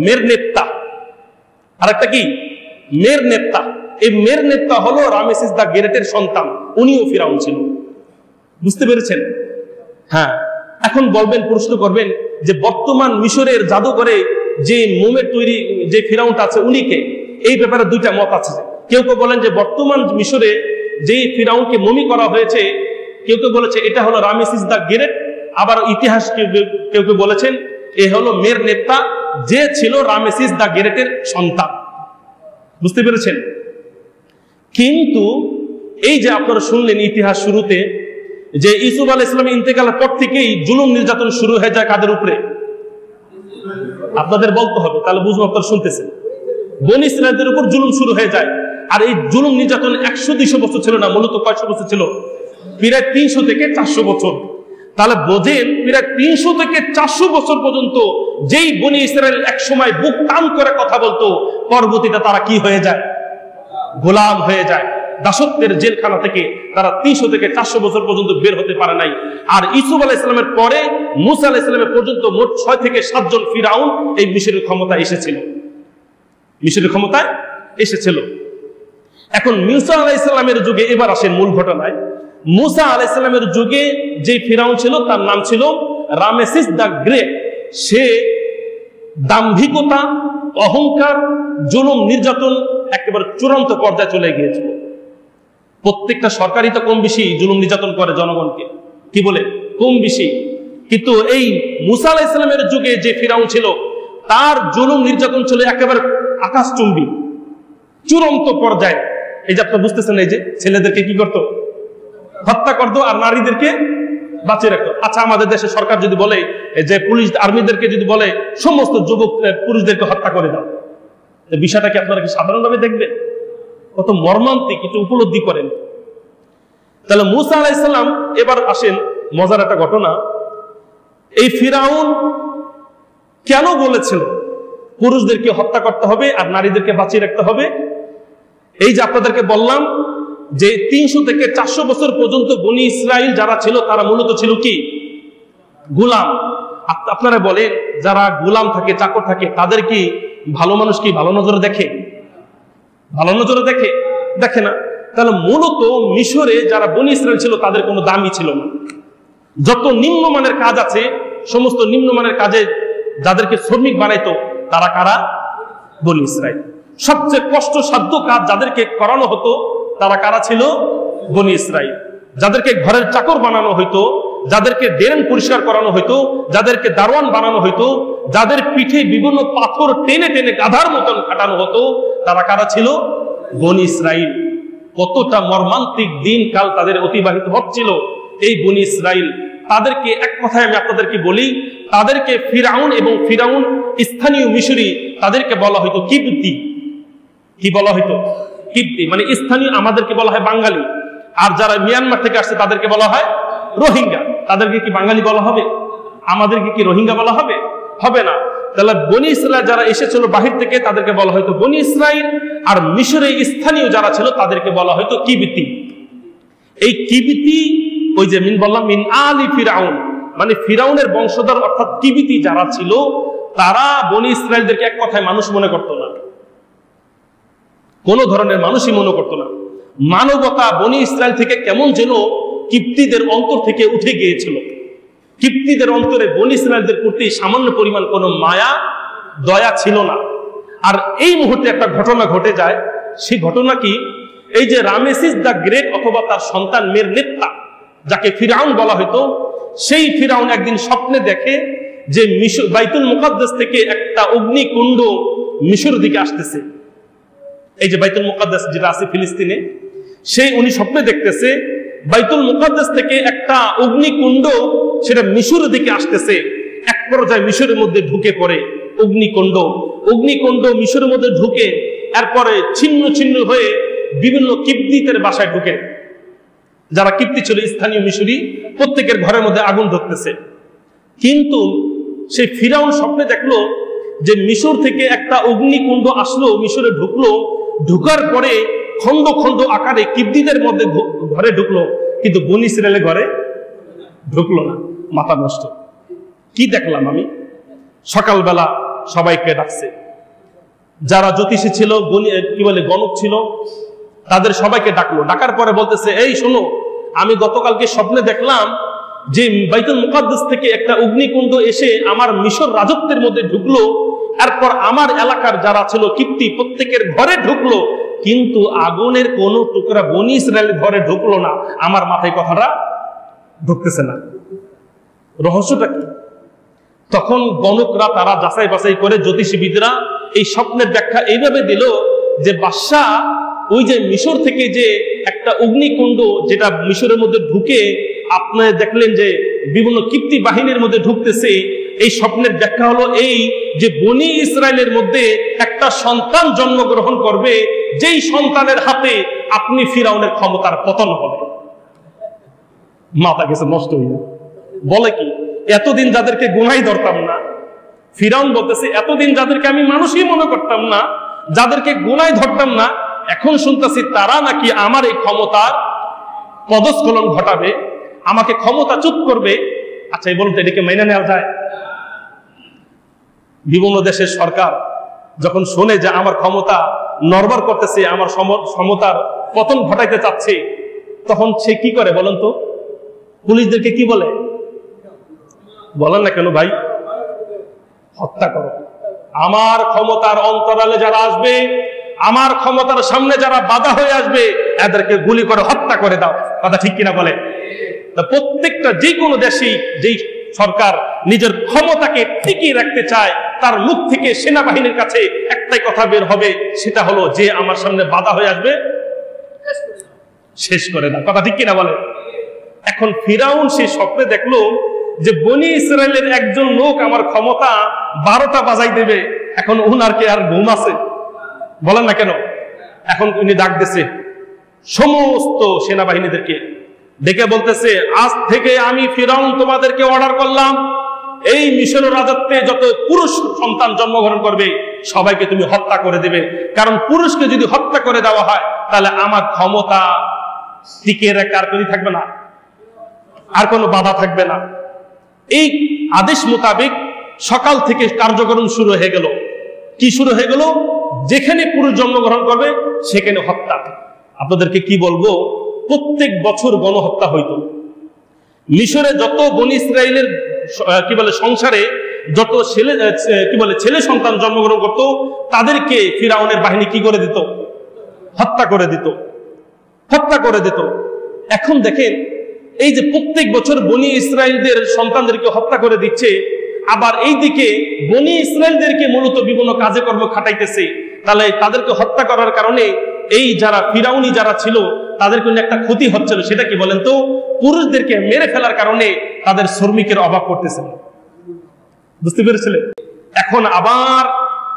মেরনেত্তা। আরেকটা কি? মেরনেত্তা। এই মেরনেত্তা হলো রামেসিস দ্য গ্রেটের সন্তান, উনিও ফিরআউন ছিল। বুঝতে পেরেছেন? হ্যাঁ। এখন বলবেন, প্রশ্ন করবেন যে বর্তমান মিশরের জাদুঘরে যে মোমের তৈরি যে ফিরআউনটা আছে উনি কে? এই ব্যাপারে দুইটা মত আছে। কেউ কেউ বলেন যে বর্তমান মিশরে যে ফিরআউনকে মমি করা হয়েছে, কেউ কেউ বলেছে এটা হলো রামেসিস দ্য গ্রেট। আবার ইতিহাস কেউ কেউ বলেছেন এ হলো মেরনেত্তা, যে ছিল রামেসিস দ্য গ্রেটের সন্তান। বুঝতে পেরেছেন? কিন্তু এই যে আপনারা শুনলেন ইতিহাস শুরুতে যে ইউসুফ আলাইহিস সালামের ইন্তেকালের পর থেকেই জুলুম নির্যাতন শুরু হয়ে যায় কাদের উপরে? আপনাদের বলতে হবে, তাহলে বুঝবো আপনারা শুনতেছেন। বনি ইসরায়েলদের উপর জুলুম শুরু হয়ে যায়। আর এই জুলুম নির্যাতন 100-200 বছর ছিল না, মূলত কয়শো বছর ছিল? প্রায় 300 থেকে 400 বছর। তাহলে বোঝেন প্রায় 300 থেকে 400 বছর পর্যন্ত যেই বনি ইসরায়েল এক সময় বুক টান করে কথা বলতো, পরবর্তীতে তারা কি হয়ে যায়? গোলাম হয়ে যায়। দাসত্বের জেলখানা থেকে তারা 300 থেকে 400 বছর পর্যন্ত বের হতে পারে নাই। আর ইউসুফ আলাইহিস সালামের পরে মূসা আলাইহিস সালামের পর্যন্ত মোট 6 থেকে 7 জন ফিরআউন এই মিশরের ক্ষমতায় এসেছিল। মিশরের ক্ষমতায় এসেছিল। এখন মূসা আলাইহিস সালামের যুগে এবার আসেন মূল ঘটনায়। মূসা আলাইহিস সালামের যুগে যে ফিরআউন ছিল তার নাম ছিল রামেসিস দ্য গ্রেট। সে দাম্ভিকতা, অহংকার, জুলুম নির্যাতন একেবারে চূড়ান্ত পর্যায়ে চলে গিয়েছিল। প্রত্যেকটা সরকারই তো কম বেশি জুলুম নির্যাতন করে জনগণকে, কি বলে? কম বেশি। কিন্তু এই মূসা আলাইহিস সালামের যুগে যে ফিরআউন ছিল তার জুলুম নির্যাতন ছিল একেবারে আকাশচুম্বী, চূড়ান্ত পর্যায়ে। এই যে আপনি বুঝতেছেন, এই যে ছেলেদেরকে কি করতো? হত্যা করতো, আর নারীদেরকে বাঁচিয়ে রাখতো। আচ্ছা, আমাদের দেশে সরকার যদি বলে যে পুলিশ আর্মিদেরকে যদি বলে সমস্ত যুবক পুরুষদেরকে হত্যা করে দাও, বিষয়টা কি আপনারা কি সাধারণভাবে দেখবেন? কত মর্মান্তিক, একটু উপলব্ধি করেন। তাহলে মূসা আলাইহিস সালাম এবার আসেন, মজার একটা ঘটনা। এই ফিরআউন কেন বলেছিল পুরুষদেরকে হত্যা করতে হবে আর নারীদেরকে বাঁচিয়ে রাখতে হবে? এই যে আপনাদেরকে বললাম যে 300 থেকে 400 বছর পর্যন্ত বনি ইসরাইল যারা ছিল তারা মূলত ছিল কি? গোলাম। আপনারা বলেন যারা গোলাম থাকে, চাকর থাকে, তাদের কি ভালো মানুষ কি ভালো নজরে দেখে? ভালো নজরে দেখে? দেখে না। তাহলে মূলত মিশরে যারা বনি ইসরাইল ছিল তাদের কোনো দামই ছিল না। যত নিম্নমানের কাজ আছে সমস্ত নিম্নমানের কাজে যাদেরকে শ্রমিক বানাইতো, তারা কারা? বনী ইসরাইল। সবচেয়ে কষ্টসাধ্য কাজ যাদেরকে করানো হতো, তারা কারা ছিল? বনী ইসরাইল। যাদেরকে ঘরের চাকর বানানো হইতো, যাদেরকে ড্রেন পরিষ্কার করানো হইতো, যাদেরকে দারোয়ান বানানো হইতো, যাদের পিঠে বিভিন্ন পাথর টেনে টেনে গাধার মতন খাটানো হতো, তারা কারা ছিল? বনী ইসরাইল। কতটা মর্মান্তিক দিন কাল তাদের অতিবাহিত হচ্ছিল এই বনী ইসরাইল। তাদেরকে এক কথায় আমি আপনাদেরকে বলি, তাদেরকে ফিরাউন এবং ফিরাউন স্থানীয় মিশরি, তাদেরকে বলা হইতো কিবতি। কি বলা হইতো? কিবতি, মানে স্থানীয়। আমাদেরকে বলা হয় বাঙালি, আর যারা মিয়ানমার থেকে আসছে তাদেরকে বলা হয় রোহিঙ্গা। তাদেরকে কি বাঙালি বলা হবে? আমাদেরকে কি রোহিঙ্গা বলা হবে? হবে না। তাহলে বনী ইসরাইল যারা এসেছিল বাহির থেকে, তাদেরকে বলা হয়তো বনী ইসরাইল, আর মিশরে স্থানীয় যারা ছিল তাদেরকে বলা হয়তো কিবতি। এই কিবতি, ওই যে মিন বললাম মিন আলি ফিরাউন, মানে ফিরাউনের বংশধর, অর্থাৎ কিবতি যারা ছিল, তারা বনী ইসরাইলদেরকে এক কথায় মানুষ মনে করতো না, কোন ধরনের মানুষই মনে করতো না। মানবতা বনী ইসরাইল থেকে কেমন যেন কিপ্তিদের অন্তর থেকে উঠে গিয়েছিল। কিপ্তিদের অন্তরে বনী ইসরাইলদের প্রতি সামান্য পরিমাণ কোনো মায়া দয়া ছিল না। আর এই মুহূর্তে একটা ঘটনা ঘটে যায়। সেই ঘটনা কি? এই যে রামেসিস দ্য গ্রেট, অথবা তার সন্তান মের নেতা, যাকে ফিরাউন বলা হইতো, সেই ফিরাউন একদিন স্বপ্নে দেখে যে বাইতুল মুকাদ্দাস থেকে একটা অগ্নিকুণ্ড মিশর দিকে আসতেছে। এই যে বাইতুল মুকাদ্দাস যেটা আছে ফিলিস্তিনে, সেই উনি স্বপ্নে দেখতেছে বাইতুল মুকাদ্দাস থেকে একটা অগ্নিকুণ্ড সেটা মিশরের দিকে আসতেছে। এক পর্যায়ে মিশরের মধ্যে ঢুকে পড়ে অগ্নিকুণ্ড মিশরের মধ্যে ঢুকে, এরপরে ছিন্ন ছিন্ন হয়ে বিভিন্ন কিবতীদের বাসায় ঢুকে। যারা কিবতী ছিল স্থানীয় মিশরি, প্রত্যেকের ঘরের মধ্যে আগুন ধরতেছে। কিন্তু সেই ফিরাউন স্বপ্নে দেখলো যে মিশর থেকে একটা অগ্নিকুণ্ড আসলো, মিশরে ঢুকলো, ঢুকার পরে খন্ড খন্ড আকারে কিবতীদের মধ্যে ঘরে ঢুকলো, কিন্তু বনী ইসরাইলের ঘরে ঢুকলো না। মাথা নষ্ট। কি দেখলাম আমি? সকালবেলা সবাইকে ডাকছে, যারা জ্যোতিষী ছিল, কি বলে গণক ছিল, তাদের সবাইকে ডাকলো। ডাকার পরে বলতেছে, এই শোনো, আমি গতকালকে স্বপ্নে দেখলাম যে বাইতুল মুকাদ্দাস থেকে একটা অগ্নিকুণ্ড এসে আমার মিশর রাজত্বের মধ্যে ঢুকলো, এরপর আমার এলাকার যারা ছিল কিপ্তি, প্রত্যেকের ঘরে ঢুকলো, কিন্তু আগুনের কোন টুকরা বনী ইসরায়েলের ঘরে ঢুকলো না। আমার মাথায় কথাটা ঢুকতেছে না, রহস্যটা কি? তখন গণকরা তারা যাচাই বাছাই করে, জ্যোতিষীবিদরা এই স্বপ্নের ব্যাখ্যা এইভাবে দিল যে বাদশাহ ওই যে মিশর থেকে যে একটা অগ্নিকুণ্ড যেটা মিশরের মধ্যে ঢুকে আপনারা দেখলেন যে বিভিন্ন কিপ্তি বাহিনীর মধ্যে ঢুকতেছে, এই স্বপ্নের ব্যাখ্যা হলো এই যে বনী ইসরায়েলের মধ্যে একটা সন্তান জন্মগ্রহণ করবে, যেই সন্তানের হাতে আপনি ফিরাউনের ক্ষমতার পতন হবে। মাথা গেছে নষ্ট হইয়া। বলে কি, এতদিন যাদেরকে গুনাই ধরতাম না, ফিরাউন বলতেছে এতদিন যাদেরকে আমি মানুষই মনে করতাম না, যাদেরকে গুনাই ধরতাম না, এখন শুনতেছি তারা নাকি আমার এই ক্ষমতার পদস্খলন ঘটাবে, আমাকে ক্ষমতাচ্যুত করবে। আচ্ছা, এই বলুন তো, এটাকে মেনে নেওয়া যায়? বিভিন্ন দেশের সরকার যখন শোনে যে আমার ক্ষমতা নড়বড় করতেছে, আমার ক্ষমতার পতন ঘটাইতে চাচ্ছে, তখন সে কি করে বলেন তো? পুলিশদেরকে কি বলে? বলেন না কেন ভাই? হত্যা করো। আমার ক্ষমতার অন্তরালে যারা আসবে, আমার ক্ষমতার সামনে যারা বাধা হয়ে আসবে, এদেরকে গুলি করে হত্যা করে দাও। কথা ঠিক কিনা বলে? প্রত্যেকটা যে কোনো দেশেই যেই সরকার নিজের ক্ষমতাকে টিকিয়ে রাখতে চায়, তার মুখ থেকে সেনাবাহিনীর কাছে একটাই কথা বের হবে, সেটা হলো যে আমার সামনে বাধা হয়ে আসবে শেষ করে দাও। কথা ঠিক কিনা বলে? এখন ফিরাউন সেই স্বপ্নে দেখলো যে বনী ইসরায়েলের একজন লোক আমার ক্ষমতা 12টা বাজাই দেবে। এখন উনার কে আর ঘুম আছে? বলেন না কেন? এখন উনি ডাক দিছে সমস্ত সেনাবাহিনীদেরকে, ডেকে বলতেছে, আজ থেকে আমি ফিরাউন তোমাদেরকে অর্ডার করলাম, এই মিশরের রাজত্বে যত পুরুষ সন্তান জন্মগ্রহণ করবে সবাইকে তুমি হত্যা করে দেবে। কারণ পুরুষকে যদি হত্যা করে দেওয়া হয়, তাহলে আমার ক্ষমতা টিকে রাখতে আর কোনো থাকবে না, আর কোনো বাধা থাকবে না। এই আদেশ মোতাবেক সকাল থেকে কার্যক্রম শুরু হয়ে গেল। কি শুরু হয়ে গেল? যেখানে পুরুষ জন্মগ্রহণ করবে সেখানে হত্যা। আপনাদেরকে কি বলবো, প্রত্যেক বছর গণহত্যা হইতো। মিশরে যত বনী ইসরায়েলের কি বলে সংসারে যত ছেলে সন্তান জন্মগ্রহণ করত তাদেরকে ফিরাউনের বাহিনী কি করে দিত? হত্যা করে দিত। এখন দেখেন এই যে প্রত্যেক বছর বনি ইসরায়েলদের সন্তানদেরকে হত্যা করে দিচ্ছে, আবার এইদিকে বনি ইসরায়েলদেরকে মূলত বিভিন্ন কাজে কর্ম খাটাইতেছে, তাহলে তাদেরকে হত্যা করার কারণে এই যারা ফিরাউনি যারা ছিল তাদের কোনো একটা ক্ষতি হচ্ছিল, সেটা কি বলেন তো? পুরুষদেরকে মেরে ফেলার কারণে তাদের শ্রমিকের অভাব করতেছে। বুঝতে পেরেছিলেন? এখন আবার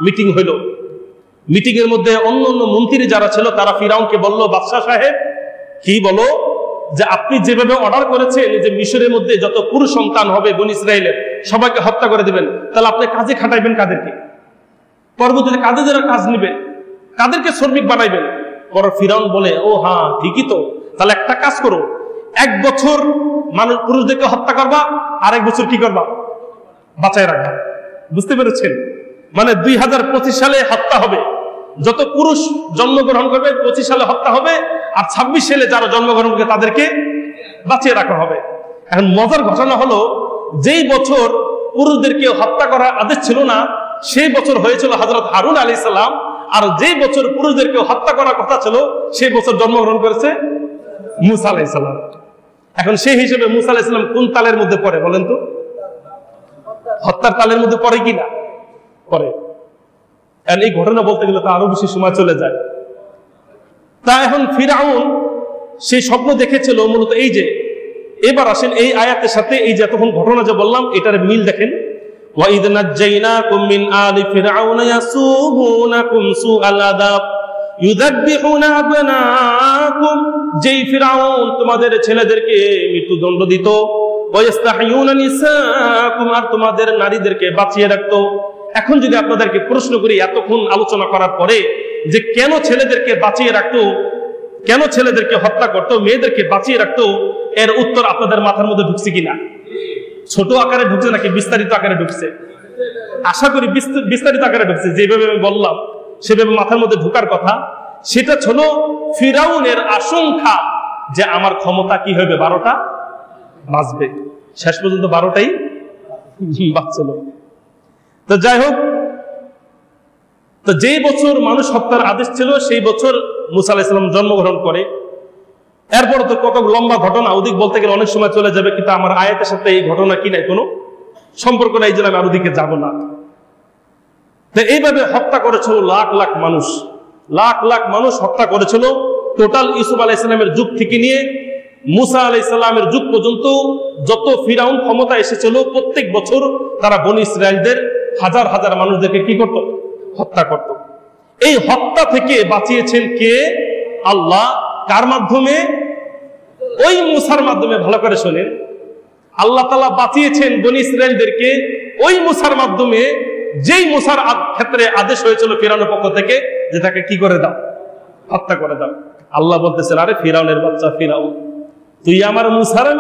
মিটিং হইল। মিটিং এর মধ্যে অন্য মন্ত্রী যারা ছিল তারা ফিরাউনকে বলল, বাদশাহ সাহেব কি বলো যে আপনি যেভাবে অর্ডার করেছেন যে মিশরের মধ্যে যত পুরুষ সন্তান হবে বনি ইসরায়েলের সবাইকে হত্যা করে দিবেন, তাহলে আপনি কাজে খাটাইবেন কাদেরকে? পরবর্তীতে কাজে যারা কাজ নিবে কাদেরকে শ্রমিক বানাইবেন? পরে ফিরাউন বলে, ও হ্যাঁ ঠিকই তো, তাহলে একটা কাজ করো, 1 বছর মানুষ পুরুষদেরকে হত্যা করবা, আর 1 বছর কি করবা? বাঁচাই রাখবা। বুঝতে পেরেছেন? মানে 2025 সালে হত্যা হবে, যত পুরুষ জন্মগ্রহণ করবে 25 সালে হত্যা হবে, আর 26 সালে যারা জন্মগ্রহণ করবে তাদেরকে বাঁচিয়ে রাখা হবে। এখন মজার ঘটনা হলো, যেই বছর পুরুষদেরকে হত্যা করার আদেশ ছিল না সেই বছর হয়েছিল হযরত হারুন আলাইহিস সালাম, আর যেই বছর পুরুষদেরকে হত্যা করার কথা ছিল সেই বছর জন্মগ্রহণ করেছে মুসা আলাইহিস সালাম। এখন সেই হিসেবে মুসা আলাইহিস সালাম কোন তালের মধ্যে পড়ে বলেন তো? হত্যার তালের মধ্যে পড়ে কি না? পড়ে। এই ঘটনা বলতে গেলে তো আরো বেশি সময় চলে যায়। তা এখন ফিরাউন সেই স্বপ্ন দেখেছিল মূলত এই যে, এবার আসেন এই আয়াতের সাথে এই যে এতক্ষণ ঘটনা যে বললাম এটার মিল দেখেন। وَإِذْ نَجَّيْنَاكُمْ مِنْ آلِ فِرْعَوْنَ يَسُومُونَكُمْ سُوءَ الْعَذَابِ يُذَبِّحُونَ أَبْنَاءَكُمْ, যেই ফিরাউন তোমাদের ছেলেদেরকে মৃত্যুদণ্ড দিত, وَيَسْتَحْيُونَ نِسَاءَكُمْ, আর তোমাদের নারীদেরকে বাঁচিয়ে রাখতো। এখন যদি আপনাদেরকে প্রশ্ন করি এতক্ষণ আলোচনা করার পরে যে কেন ছেলেদেরকে বাঁচিয়ে রাখতো, কেন ছেলেদেরকে হত্যা করতো, মেয়েদেরকে বাঁচিয়ে রাখতো, এর উত্তর আপনাদের মাথার মধ্যে ঢুকছে কিনা? ছোট আকারে ঢুকছে নাকি বিস্তারিত আকারে ঢুকছে? আশা করি বিস্তারিত আকারে ঢুকছে। যেভাবে আমি বললাম সেভাবে মাথার মধ্যে ঢুকার কথা। সেটা ছিল ফিরাউনের আশঙ্কা যে আমার ক্ষমতা কি হবে, 12টা বাজবে। শেষ পর্যন্ত 12টাই বাজছিল। তো যাই হোক, তো যেই বছর মানুষ হত্যার আদেশ ছিল সেই বছর মুসা আলাইহিস সালাম জন্মগ্রহণ করে। এরপর তো কত লম্বা ঘটনা, ওদিক বলতে গেলে অনেক সময় চলে যাবে, কিন্তু আমার আয়াতের সাথে এই ঘটনা কি নাই, কোনো সম্পর্ক নাই, এই জন্য আমি আর ওদিকে যাব না। তো এইভাবে হত্যা করেছিল লাখ লাখ মানুষ হত্যা করেছিল। টোটাল ইউসুফ আলাইহিস সালামের যুগ থেকে নিয়ে মুসা আলাইহিস সালামের যুগ পর্যন্ত যত ফিরাউন ক্ষমতা এসেছিল প্রত্যেক বছর তারা বনি ইসরায়েলদের হাজার হাজার মানুষদেরকে কি করত? হত্যা করত। এই হত্যা থেকে বাঁচিয়েছেন কে? আল্লাহ। কার মাধ্যমে? ওই মুসার মাধ্যমে। ভালো করে শোনেন, আল্লাহ তাআলা বাঁচিয়েছেন বনি ইসরায়েলদেরকে ওই মুসার মাধ্যমে, যেই মুসার ক্ষেত্রে আদেশ হয়েছিল ফিরাউনের পক্ষ থেকে যে তাকে কি করে দাও? হত্যা করে দাও। আল্লাহ বলতেছেন, আরে ফিরাউনের বাচ্চা ফিরাউন, তুই আমার মুসারে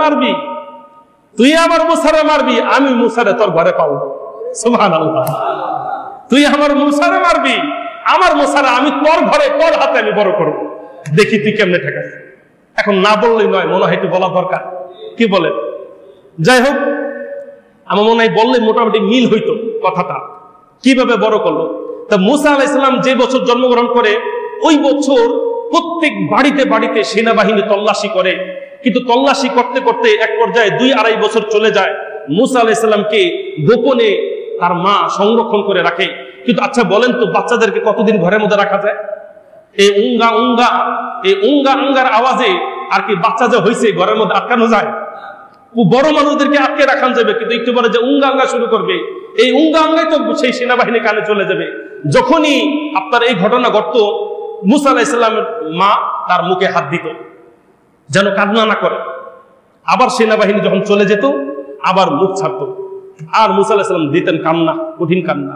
মারবি, আমি মুসারে তোর ঘরে পাবো। সুবহানাল্লাহ। তুই আমার মুসারে মারবি, আমার মুসারে আমি তোর ঘরে তোর হাতে আমি বড় করবো, দেখি তুই কেমনে ঠেকাস। এখন না বললেই নয়, মনে হয় একটু বলা দরকার। কি বলেন? যাই হোক, আমার মনে হয় বললে মোটামুটি মিল হইতো কথাটা। কিভাবে বড় করলো? তা মুসা আলাইহিস সালাম যে বছর জন্মগ্রহণ করে ওই বছর প্রত্যেক বাড়িতে বাড়িতে সেনাবাহিনী তল্লাশি করে, কিন্তু তল্লাশি করতে করতে এক পর্যায়ে 2-2.5 বছর চলে যায়। মুসা আলাইহিস সালামকে গোপনে তার মা সংরক্ষণ করে রাখে। কিন্তু আচ্ছা বলেন তো, বাচ্চাদেরকে কতদিন ঘরের মধ্যে রাখা যায়? এই উঙ্গার আওয়াজে আর কি বাচ্চা যে হয়েছে ঘরের মধ্যে আটকানো যায়? বড় মানুষদেরকে আটকে রাখানো যাবে, কিন্তু একটু পরে যে উঙ্গা শুরু করবে, এই উঙ্গাই তো সেই সেনাবাহিনী কানে চলে যাবে। যখনই আপনার এই ঘটনা ঘটতো, মুসা আলাইহিস সালামের মা তার মুখে হাত দিত যেন কান্না না করে। আবার সেনাবাহিনী যখন চলে যেত আবার মুখ ছাড়তো, আর মুসা আলাইহিস সালাম দিতেন কান্না, কঠিন কান্না।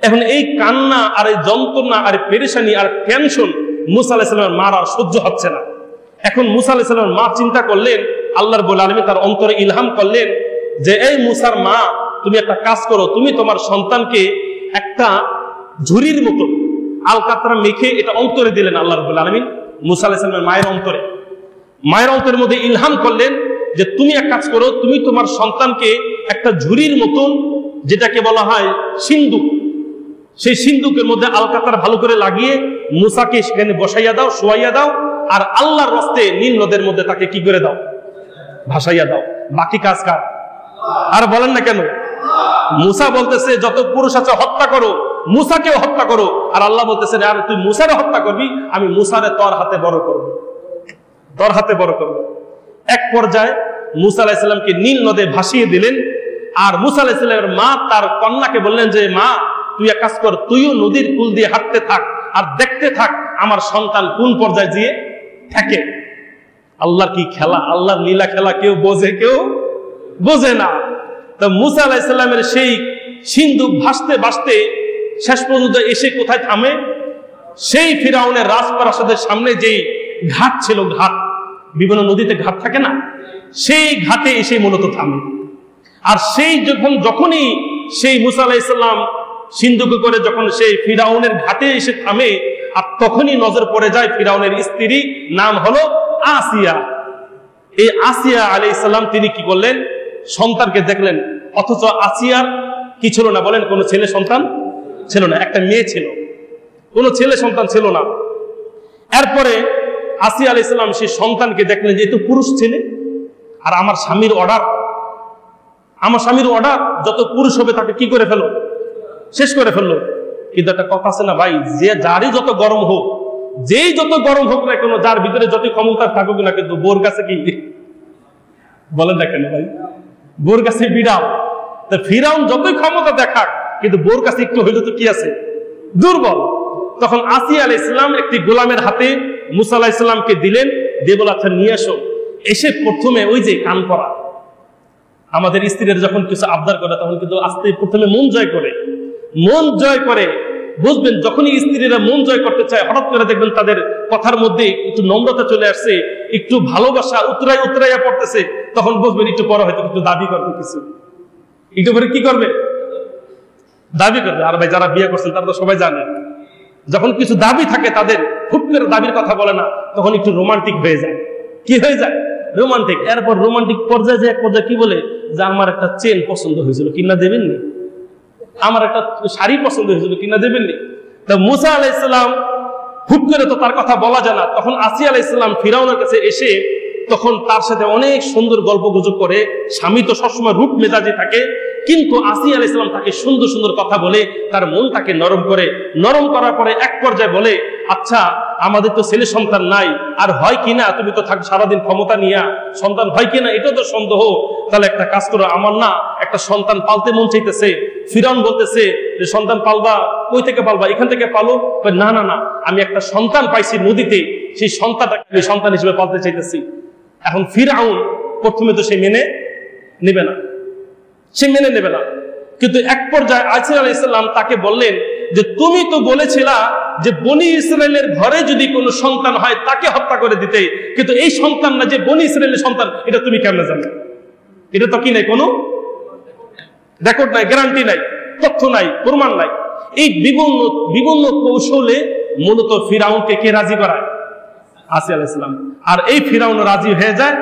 এখন এই কান্না আর এই যন্ত্রণা আর পেরেশানি আর টেনশন মুসা আলাইহিস সালামের মার আর সহ্য হচ্ছে না। এখন মুসা আলাইহিস সালামের মা চিন্তা করলেন, আল্লাহ রাব্বুল আলামিন তার অন্তরে ইলহাম করলেন যে এই মুসার মা, তুমি একটা কাজ করো, তুমি তোমার সন্তানকে একটা ঝুরির মতো আলকাতরা মেখে এটা অন্তরে দিলেন আল্লাহ রাব্বুল আলামিন মুসা আলাইহিস সালামের মায়ের অন্তরের মধ্যে ইলহাম করলেন যে তুমি এক কাজ করো, তুমি তোমার সন্তানকে একটা ঝুরির মতন যেটাকে বলা হয় সিন্দুক, সেই সিন্দুকের মধ্যে আলকাতার ভালো করে লাগিয়ে মুসাকে সেখানে বসাইয়া দাও, শোয়াইয়া দাও, আর আল্লাহর রাস্তে নীল নদের মধ্যে তাকে কি করে দাও, ভাসাইয়া দাও। বাকি কাজ কার? আর বলেন না কেন? মুসা বলতেছে যত পুরুষ আছে হত্যা করো, মুসাকেও হত্যা করো। আর আল্লাহ বলতেছে আর তুই মুসারে হত্যা করবি, আমি মুসারে তোর হাতে বড় করবো, তোর হাতে বড় করবো। এক পর্যায়ে মুসা আলাইহিস সালামকে নীল নদে ভাসিয়ে দিলেন। আর মুসা আলাইহিস সালামের মা তার কন্যাকে বললেন যে মা, তুই এক কাজ কর, তুইও নদীর কুল দিয়ে হাঁটতে থাক আর দেখতে থাক আমার সন্তান কোন পর্যায়ে গিয়ে থাকে। আল্লাহর কি খেলা, আল্লাহর লীলা খেলা কেউ বোঝে, কেউ বোঝে না। তো মুসা আলাইহিস সালামের সেই সিন্ধুক ভাসতে ভাসতে শেষ পর্যন্ত এসে কোথায় থামে? সেই ফিরাউনের রাজপ্রাসাদের সামনে যেই ঘাট ছিল, ঘাট, বিভিন্ন নদীতে ঘাট থাকে না, সেই ঘাটে এসে মূলত থামে। আর সেই যখনই সেই মুসা আলাইহিস সালাম সিন্ধুকে করে যখন সেই ফিরাউনের ঘাটে এসে থামে, আর তখনই নজর পড়ে যায় ফিরাউনের স্ত্রী, নাম হলো আসিয়া। এই আসিয়া আলাইহিস সালাম তিনি কি করলেন? সন্তানকে দেখলেন, অথচ আসিয়ার কি ছিল না বলেন? কোনো ছেলে সন্তান ছিল না, একটা মেয়ে ছিল, কোনো ছেলে সন্তান ছিল না। এরপরে আসিয়া আলাইহিস সালাম সেই সন্তানকে দেখলেন যে তো পুরুষ ছেলে, আর আমার স্বামীর অর্ডার, আমার স্বামীর অর্ডার যত পুরুষ হবে তাকে কি করে ফেলো, শেষ করে ফেললো। কিন্তু একটা কথা আছে না ভাই, যে যারই যত গরম হোক, যেই যত গরম হোক না কেন, যার ভিতরে যত ক্ষমতা থাকুক না, কিন্তু বোর কাছে কি বলেন না কেন ভাই, বোর কাছে বিড়াল। তা ফিরাউন যতই ক্ষমতা দেখাক, কিন্তু বোর কাছে একটু হইলে তো কি আছে, দুর্বল। তখন আসিয়া আলাইহিস সালাম একটি গোলামের হাতে মুসা আলাইহিস সালামকে দিলেন, দিয়ে বলে আচ্ছা নিয়ে আসো। এসে প্রথমে ওই যে কান পরা, আমাদের স্ত্রীরা যখন কিছু আবদার করে তখন কিন্তু আস্তে প্রথমে মন জয় করে, মন জয় করে। বুঝবেন যখনই স্ত্রীরা মন জয় করতে চায়, হঠাৎ করে দেখবেন তাদের কথার মধ্যে একটু নম্রতা চলে আসছে, একটু ভালোবাসা উতরাইয়া পড়তেছে, তখন বুঝবেন একটু পরে হয়তো একটু দাবি করবে, কিছু একটু পরে কি করবে, দাবি করবে। আর ভাই যারা বিয়ে করছেন তারা তো সবাই জানে, যখন কিছু দাবি থাকে তাদের, হুট করে দাবির কথা বলে না, তখন একটু রোমান্টিক হয়ে যায়। কি হয়ে যায়? রোমান্টিক। এরপর রোমান্টিক পর্যায়ে যে এক পর্যায়ে কি বলে যে আমার একটা চেন পছন্দ হয়েছিল, কিনা দেবেননি? আমার একটা শাড়ি পছন্দ হয়েছিল, কিনা দেবেননি? তা মুসা আলাইহিস সালাম হুট করে তো তার কথা বলা যায় না, তখন আসিয়া আলাইহিস সালাম ফিরাউনের কাছে এসে তখন তার সাথে অনেক সুন্দর গল্প গুজব করে। স্বামী তো সবসময় রূপ মেজাজি থাকে, কিন্তু আসিয়া আলাইহিস সালাম তাকে সুন্দর সুন্দর কথা বলে তার মনটাকে নরম করে, নরম করার পরে এক পর্যায়ে বলে আচ্ছা আমাদের তো ছেলে সন্তান নাই, আর হয় কিনা, তুমি তো থাক সারাদিন ক্ষমতা নিয়া, সন্তান হয় কিনা এটা তো সন্দেহ, তাহলে একটা কাজ করো, আমার না একটা সন্তান পালতে মন চাইতেছে। ফিরাউন বলতেছে যে সন্তান পালবা, কই থেকে পালবা? এখান থেকে পালো। না না না, আমি একটা সন্তান পাইছি নদীতে, সেই সন্তানটাকে আমি সন্তান হিসেবে পালতে চাইতেছি। এখন ফিরাউন প্রথমে তো সে মেনে নেবে না, সে মেনে নেবে না। কিন্তু এক পর্যায়ে আসিয়া আলাইহিস সালাম তাকে বললেন যে তুমি তো বলেছিলা যে বনি ইসরায়েলের ঘরে যদি কোনো সন্তান হয় তাকে হত্যা করে দিতে, কিন্তু এই সন্তান না যে বনি ইসরায়েলের সন্তান, এটা তুমি কেমনে জানো? এটা তো কি নাই, কোনো রেকর্ড নাই, গ্যারান্টি নাই, তথ্য নাই, প্রমাণ নাই। এই বিভিন্ন কৌশলে মূলত ফিরাউনকে কে রাজি করায়? আসিয়া আলাইহিস সালাম। আর এই ফিরাউন রাজি হয়ে যায়।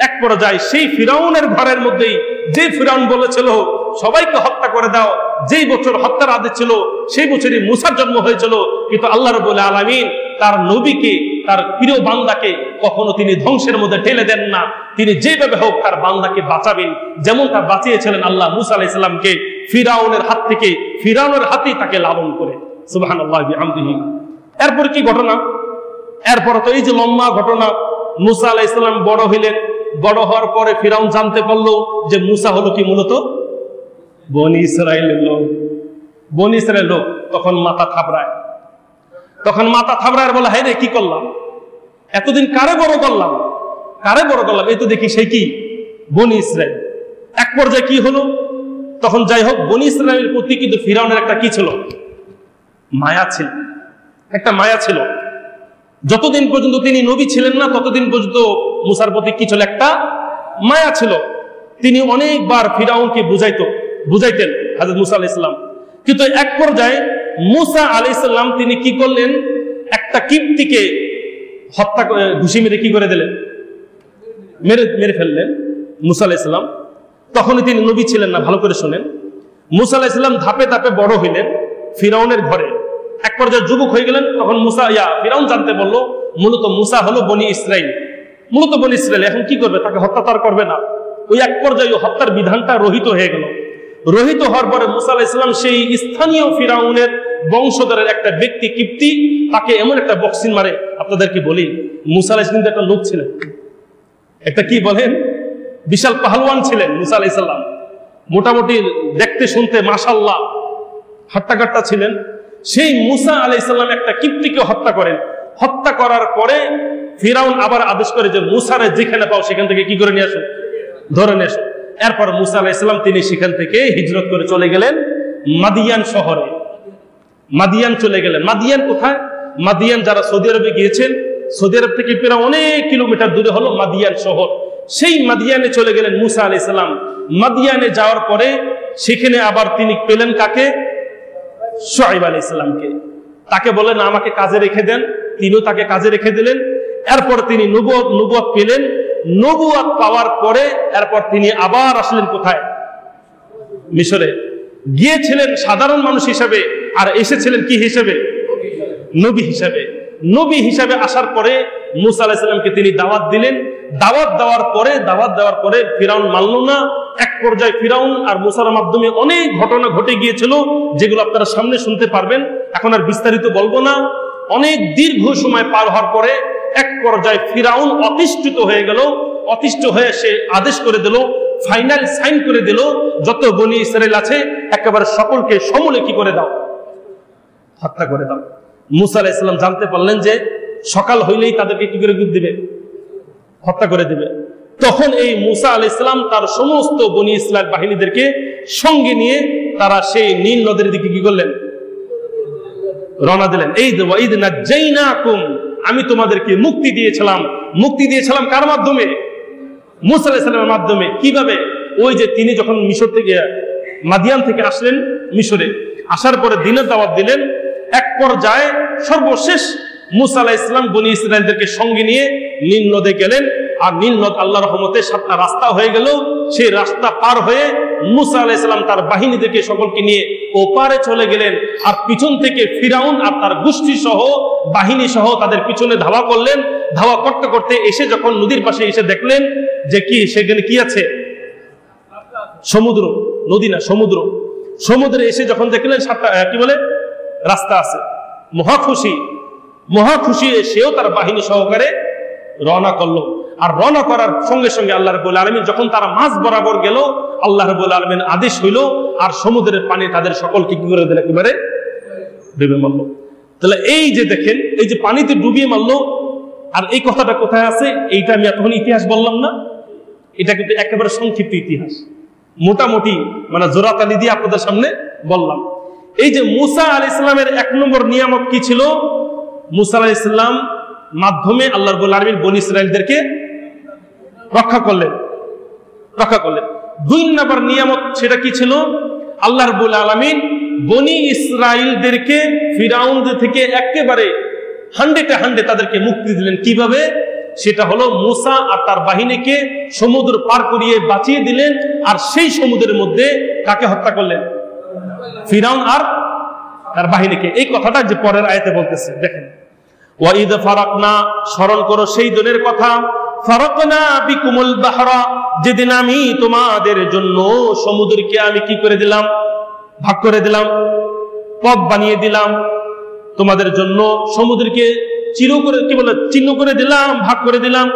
এক পর্যায়ে সেই ফিরাউনের ঘরের মধ্যেই, যে ফিরাউন বলেছিল সবাইকে হত্যা করে দাও, যেই বছর হত্যার আদেশ ছিল সেই বছরই মুসার জন্ম হয়েছিল। কিন্তু আল্লাহ রাব্বুল আলামিন তার নবীকে, তার প্রিয় বান্দাকে কখনো তিনি ধ্বংসের মধ্যে ঠেলে দেন না। তিনি যেভাবে হোক তার বান্দাকে বাঁচাবেন, যেমন তা বাঁচিয়েছিলেন আল্লাহ মুসা আলাইহিস সালামকে ফিরাউনের হাত থেকে, ফিরাউনের হাতেই তাকে লালন করে। সুবহানাল্লাহি বিহামদিহি। এরপর কি ঘটনা? এরপর তো এই যে লম্বা ঘটনা, মুসা আলাইহিস সালাম বড় হইলেন। বড় হওয়ার পরে ফিরাউন জানতে পারলো যে মুসা হলো কি মূলত বনি ইসরায়েলের লোক, বনি ইসরায়েলের লোক। তখন মাথা থাবড়ায়, তখন মাথা থাবড়ায় বলে হায় রে কি করলাম, এতদিন কারে বড় করলাম, কারে বড় করলাম, এই তো দেখি সেই কি বনি ইসরায়েল। এক পর্যায়ে কি হলো, তখন যাই হোক বনি ইসরায়েলের প্রতি কিন্তু ফিরাউনের একটা কি ছিল, মায়া ছিল, একটা মায়া ছিল। যতদিন পর্যন্ত তিনি নবী ছিলেন না ততদিন পর্যন্ত মুসার প্রতি কি ছিল, একটা মায়া ছিল। তিনি অনেকবার ফিরাউনকে বুঝাইতেন হযরত মুসা আলাইহিস সালাম। কিন্তু এক পর্যায়ে মুসা আলাইহিস সালাম তিনি কি করলেন, একটা কিপ্তিকে হত্যা করে ঘুষি মেরে কি করে দিলেন, মেরে ফেললেন মুসা আলাইহিস সালাম। তখনই তিনি নবী ছিলেন না, ভালো করে শোনেন। মুসা আলাইহিস সালাম ধাপে ধাপে বড় হইলেন ফিরাউনের ঘরে। এক পর্যায়ে যুবক হয়ে গেলেন। তখন ফিরাউন জানতে বললো মূলত মুসা হলো বনি ইসরাইল, মূলত বনি ইসরাইল। এখন কি করবে? তাকে হত্যা তার করবে না। ওই এক পর্যায়ে হত্যার বিধানটা রহিত হয়ে গেল। রহিত হওয়ার পরে মুসা আলাইহিস সালাম সেই স্থানীয় ফিরাউনের বংশধরের একটা ব্যক্তি কিপ্তি, তাকে এমন একটা বক্সিং মারে। আপনাদেরকে বলি, মুসা আলাইহিস সালাম একটা লোক ছিলেন, একটা কি বলেন, বিশাল পাহলওয়ান ছিলেন মুসা আলাইহিস সালাম। মোটামুটি দেখতে শুনতে মাশাআল্লাহ হাট্টাকাট্টা ছিলেন। সেই মুসা আলাইহিস সালাম একটা কিপ্তিকে হত্যা করেন। হত্যা করার পরে ফিরাউন আবার আদেশ করে যে মুসারে যেখানে পাও সেখান থেকে কি করে নিয়ে আসো, ধরে নিয়ে আসো। এরপর মুসা আলাইহিস সালাম তিনি সেখান থেকে হিজরত করে চলে গেলেন মাদিয়ান শহরে। মাদিয়ান চলে গেলেন। মাদিয়ান কোথায়? মাদিয়ান যারা সৌদি আরবে গিয়েছেন, সৌদি আরব থেকে প্রায় অনেক কিলোমিটার দূরে হলো মাদিয়ান শহর। সেই মাদিয়ানে চলে গেলেন মুসা আলাইহিস সালাম। মাদিয়ানে যাওয়ার পরে সেখানে আবার তিনি পেলেন কাকে? শুআয়ব আলাইহিস সালামকে। তাকে বললেন আমাকে কাজে রেখে দেন, তিনিও তাকে কাজে রেখে দিলেন। এরপর তিনি নবুয়ত পেলেন। নবুয়ত পাওয়ার পরে এরপর তিনি আবার আসলেন কোথায়? মিশরে। গিয়েছিলেন সাধারণ মানুষ হিসাবে, আর এসেছিলেন কি হিসাবে? নবী হিসাবে। নবী হিসাবে আসার পরে মুসা আলাইহিস সালামকে তিনি দাওয়াত দিলেন। দাওয়াত দেওয়ার পরে ফিরাউন মানল না। এক পর্যায়ে ফিরাউন আর মুসার মাধ্যমে অনেক ঘটনা ঘটে গিয়েছিল, যেগুলো আপনারা সামনে শুনতে পারবেন। এখন আর বিস্তারিত বলবো না। অনেক দীর্ঘ সময় পার হওয়ার পরে এক পর্যায়ে ফিরাউন অতিষ্ঠিত হয়ে গেল। অতিষ্ঠ হয়ে সে আদেশ করে দিল, ফাইনাল সাইন করে দিল, যত বনি ইসরাইল আছে একেবারে সকলকে সমূলে কি করে দাও, হত্যা করে দাও। মুসা আলাইহিস সালাম জানতে পারলেন যে সকাল হইলেই তাদেরকে কি করে দিবে, হত্যা করে দিবে। তখন এই মুসা আলাইহিস সালাম তার সমস্ত বনি ইসরাইল বাহিনীদেরকে সঙ্গে নিয়ে তারা সেই নীল নদের দিকে কি করলেন, রওনা দিলেন। এই ওয়াইদ নাজাইনাকুম, আমি তোমাদেরকে মুক্তি দিয়েছিলাম। মুক্তি দিয়েছিলাম কার মাধ্যমে? মুসা আলাইহিস সালামের মাধ্যমে। কিভাবে? ওই যে তিনি যখন মিশর থেকে মাদিয়ান থেকে আসলেন মিশরে, আসার পরে দিনের দাওয়াত দিলেন। এক পর্যায়ে সর্বশেষ মুসা আলাইহিস সালাম বনি ইসরাইলদেরকে সঙ্গে নিয়ে নীল নদে গেলেন। আর নীল নদ আল্লাহর রহমতে 7টা রাস্তা হয়ে গেল। সেই রাস্তা পার হয়ে মুসা আলাইহিস সালাম তার বাহিনীদেরকে সকলকে নিয়ে ওপারে চলে গেলেন। আর পিছন থেকে ফিরাউন আর তার গোষ্ঠী সহ বাহিনী সহ তাদের পিছনে ধাওয়া করলেন। ধাওয়া করতে করতে এসে যখন নদীর পাশে এসে দেখলেন যে কি সেখানে কি আছে, সমুদ্র, নদী না সমুদ্র। সমুদ্রে এসে যখন দেখলেন 7টা কি বলে রাস্তা আছে, মহা খুশি সেও তার বাহিনী সহকারে রওনা করলো। আর রওনা করার সঙ্গে সঙ্গে আল্লাহ রাব্বুল আলামিন যখন তারা মাঝ বরাবর গেল, আল্লাহ রাব্বুল আলামিন আদেশ হইল আর সমুদ্রের পানি তাদের সকলকে কি করে দিল, একেবারে ডুবে মারল। তাহলে এই যে দেখেন, এই যে পানিতে ডুবিয়ে মারলো। আর এই কথাটা কোথায় আছে? এইটা আমি এতক্ষণ ইতিহাস বললাম না, এটা কিন্তু একেবারে সংক্ষিপ্ত ইতিহাস, মোটামুটি মানে জোরাতালি দিয়ে আপনাদের সামনে বললাম। এই যে মুসা আলাইহিস সালামের 1 নম্বর নিয়ামত কি ছিল? মুসা আলাইহিস সালাম মাধ্যমে আল্লাহ রাব্বুল আলামিন বনি ইসরাইলদেরকে রক্ষা করলেন। 2 নম্বর নিয়ামত সেটা কি ছিল? আল্লাহ রাব্বুল আলামিন বনি ইসরাইলদেরকে ফিরাউন থেকে একেবারে 100% তাদেরকে মুক্তি দিলেন। কিভাবে? সেটা হলো মুসা আর তার বাহিনীকে সমুদ্র পার করিয়ে বাঁচিয়ে দিলেন। আর সেই সমুদ্রের মধ্যে কাকে হত্যা করলেন? ফিরাউন আর তার বাহিনীকে। এই কথাটা যে পরের আয়াতে বলতেছে, দেখেন, ওয়াইদ ফারাকনা, স্মরণ করো সেই দিনের কথা, ফারাকনা বিকুমুল বাহরা, যেদিন আমি তোমাদের জন্য সমুদ্রকে আমি কি করে দিলাম, ভাগ করে দিলাম, পথ বানিয়ে দিলাম তোমাদের জন্য। সমুদ্রকে চিহ্ন করে দিলাম, ভাগ করে দিলাম।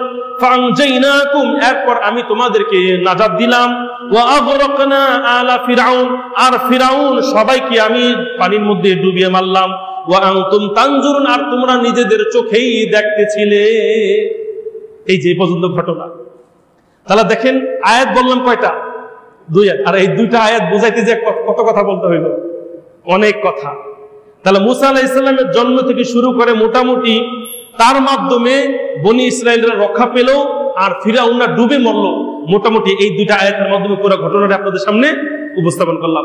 ফানজাইনাকুম, এরপর আমি তোমাদেরকে নাজাত দিলাম। ওয়া আগরাকনা আলা ফিরাউন, আর ফিরাউন সবাইকে আমি পানির মধ্যে ডুবিয়ে মারলাম। ওয়া আনতুম তানজুরুন, আর তোমরা নিজেদের চোখেই দেখতেছিলে। এই যে পর্যন্ত ঘটনা। তাহলে দেখেন আয়াত বললাম কয়টা? 2 আয়াত। আর এই 2টা আয়াত বুঝাইতে যে কত কথা বলতে হইল, অনেক কথা। তাহলে মুসা আলাইহিস সালামের জন্ম থেকে শুরু করে মোটামুটি তার মাধ্যমে বনি ইসরাইলরা রক্ষা পেল আর ফিরাউনরা ডুবে মরল। মোটামুটি এই 2টা আয়াতের মাধ্যমে পুরো ঘটনাটা আপনাদের সামনে উপস্থাপন করলাম।